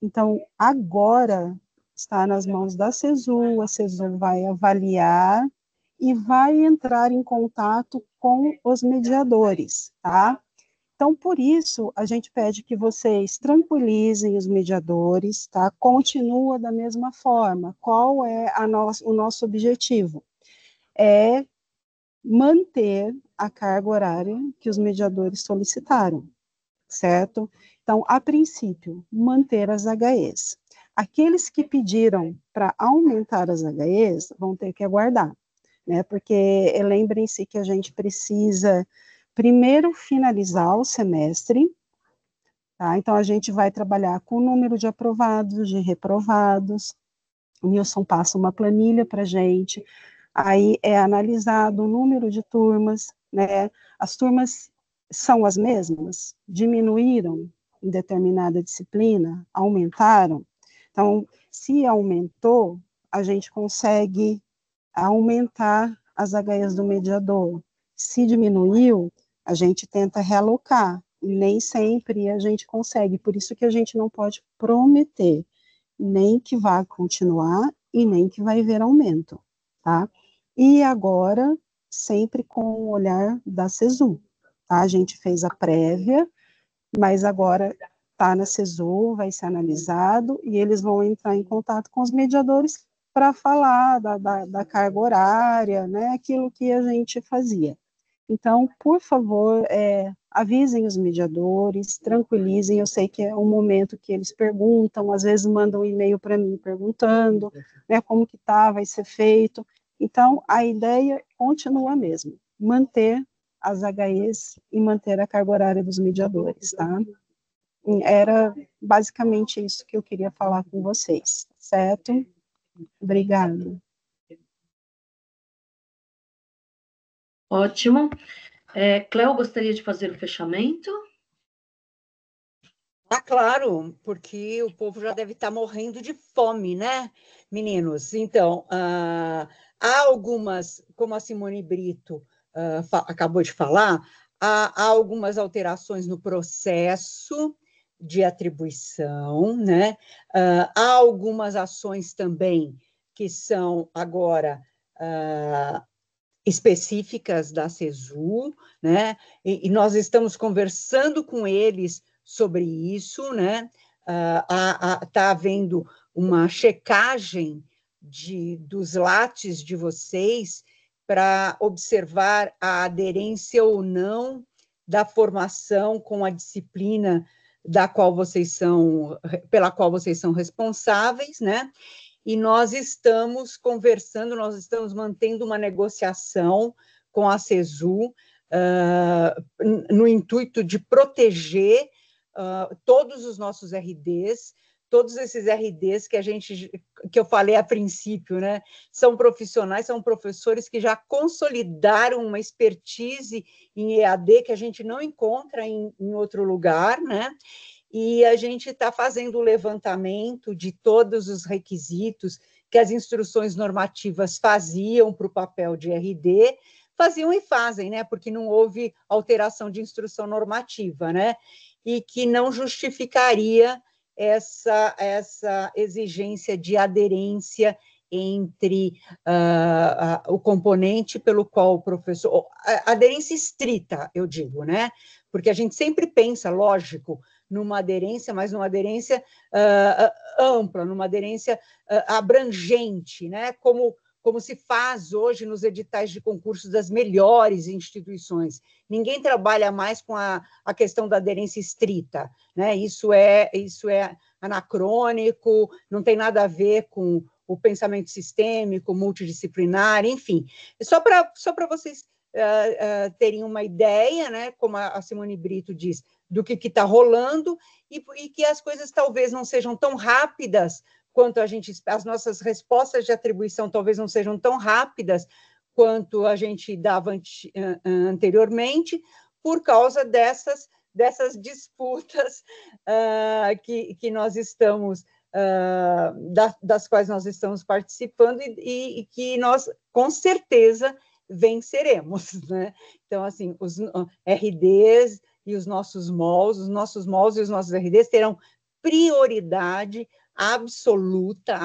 então agora está nas mãos da CESU, a CESU vai avaliar e vai entrar em contato com os mediadores, tá? Então, por isso, a gente pede que vocês tranquilizem os mediadores, tá? Continua da mesma forma. Qual é o nosso objetivo? É manter a carga horária que os mediadores solicitaram, certo? Então, a princípio, manter as HEs. Aqueles que pediram para aumentar as HEs vão ter que aguardar, né? Porque lembrem-se que a gente precisa primeiro finalizar o semestre, tá? Então, a gente vai trabalhar com o número de aprovados, de reprovados. O Nilson passa uma planilha para a gente, aí é analisado o número de turmas, né? As turmas são as mesmas? Diminuíram em determinada disciplina? Aumentaram? Então, se aumentou, a gente consegue aumentar as HEs do mediador. Se diminuiu, a gente tenta realocar nem sempre a gente consegue, por isso que a gente não pode prometer nem que vai continuar e nem que vai haver aumento, tá? E agora, sempre com o olhar da CESU, tá? A gente fez a prévia, mas agora está na CESU, vai ser analisado, e eles vão entrar em contato com os mediadores para falar da carga horária, né, aquilo que a gente fazia. Então, por favor, avisem os mediadores, tranquilizem, eu sei que é um momento que eles perguntam, às vezes mandam um e-mail para mim perguntando, né, como que tá, vai ser feito. Então, a ideia continua mesmo, manter as HEs e manter a carga horária dos mediadores, tá? Era basicamente isso que eu queria falar com vocês, certo? Obrigada. Ótimo. Cléo, gostaria de fazer o fechamento? Ah, claro, porque o povo já deve estar morrendo de fome, né, meninos? Então, há algumas, como a Simone Brito acabou de falar, há algumas alterações no processo de atribuição, né? Há algumas ações também que são agora específicas da CESU, né? E nós estamos conversando com eles sobre isso, né? Está havendo uma checagem dos lates de vocês para observar a aderência ou não da formação com a disciplina pela qual vocês são responsáveis, né? E nós estamos conversando, nós estamos mantendo uma negociação com a CESU no intuito de proteger todos os nossos RDs, todos esses RDs que eu falei a princípio, né? São profissionais, são professores que já consolidaram uma expertise em EAD que a gente não encontra em outro lugar, né? E a gente está fazendo o levantamento de todos os requisitos que as instruções normativas faziam para o papel de RD, faziam e fazem, né? Porque não houve alteração de instrução normativa, né? E que não justificaria essa exigência de aderência entre o componente pelo qual o professor... Aderência estrita, eu digo, né? Porque a gente sempre pensa, lógico, numa aderência, mas numa aderência ampla, numa aderência abrangente, né? Como se faz hoje nos editais de concursos das melhores instituições. Ninguém trabalha mais com a questão da aderência estrita, né? Isso é anacrônico, não tem nada a ver com o pensamento sistêmico, multidisciplinar, enfim. Só para vocês terem uma ideia, né? Como a Simone Brito diz, do que está rolando e que as coisas talvez não sejam tão rápidas quanto as nossas respostas de atribuição talvez não sejam tão rápidas quanto a gente dava anteriormente, por causa dessas disputas que nós estamos, das quais nós estamos participando e que nós, com certeza, venceremos, né? Então, assim, os RDs e os nossos MOLs e os nossos RDs terão prioridade absoluta,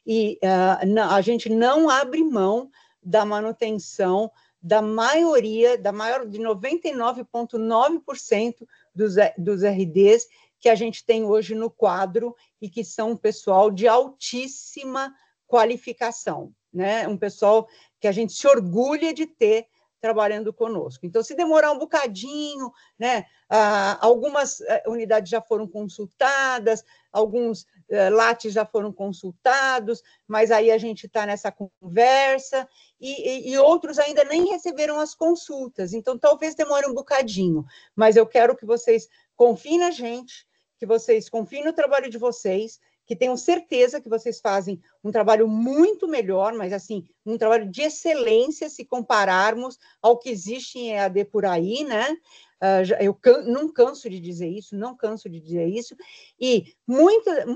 e a gente não abre mão da manutenção da maioria, de 99,9% dos RDs que a gente tem hoje no quadro e que são um pessoal de altíssima qualificação, né? Um pessoal que a gente se orgulha de ter trabalhando conosco. Então, se demorar um bocadinho, né, algumas unidades já foram consultadas, alguns lates já foram consultados, mas aí a gente está nessa conversa, e outros ainda nem receberam as consultas, então talvez demore um bocadinho, mas eu quero que vocês confiem na gente, que vocês confiem no trabalho de vocês, que tenham certeza que vocês fazem um trabalho muito melhor, mas, assim, um trabalho de excelência, se compararmos ao que existe em EAD por aí, né? Eu não canso de dizer isso, e muita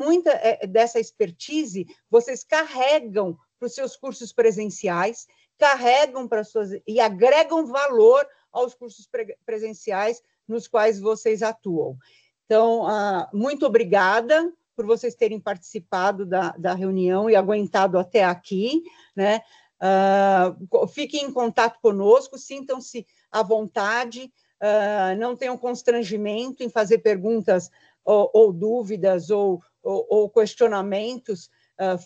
dessa expertise vocês carregam para os seus cursos presenciais, carregam para suas... e agregam valor aos cursos presenciais nos quais vocês atuam. Então, muito obrigada por vocês terem participado da reunião e aguentado até aqui, né? Fiquem em contato conosco, sintam-se à vontade, não tenham constrangimento em fazer perguntas ou dúvidas ou questionamentos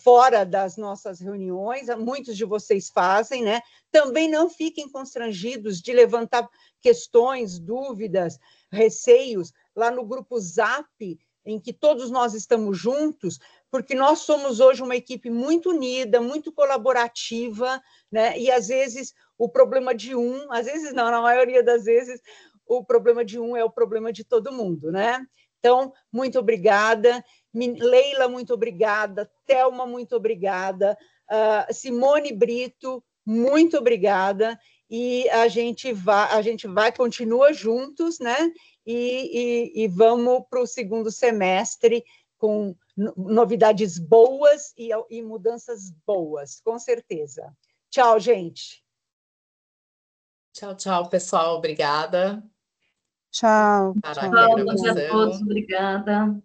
fora das nossas reuniões, muitos de vocês fazem, né? Também não fiquem constrangidos de levantar questões, dúvidas, receios lá no grupo Zap, em que todos nós estamos juntos, porque nós somos hoje uma equipe muito unida, muito colaborativa, né? E às vezes o problema de às vezes não, na maioria das vezes, o problema de é o problema de todo mundo, né? Então, muito obrigada. Leila, muito obrigada. Thelma, muito obrigada. Simone Brito, muito obrigada. E a gente continua juntos, né? E vamos para o segundo semestre com novidades boas e mudanças boas, com certeza. Tchau, gente. Tchau, tchau, pessoal. Obrigada. Tchau. Parar Tchau. aqui a Bom dia a gravação. todos, obrigada.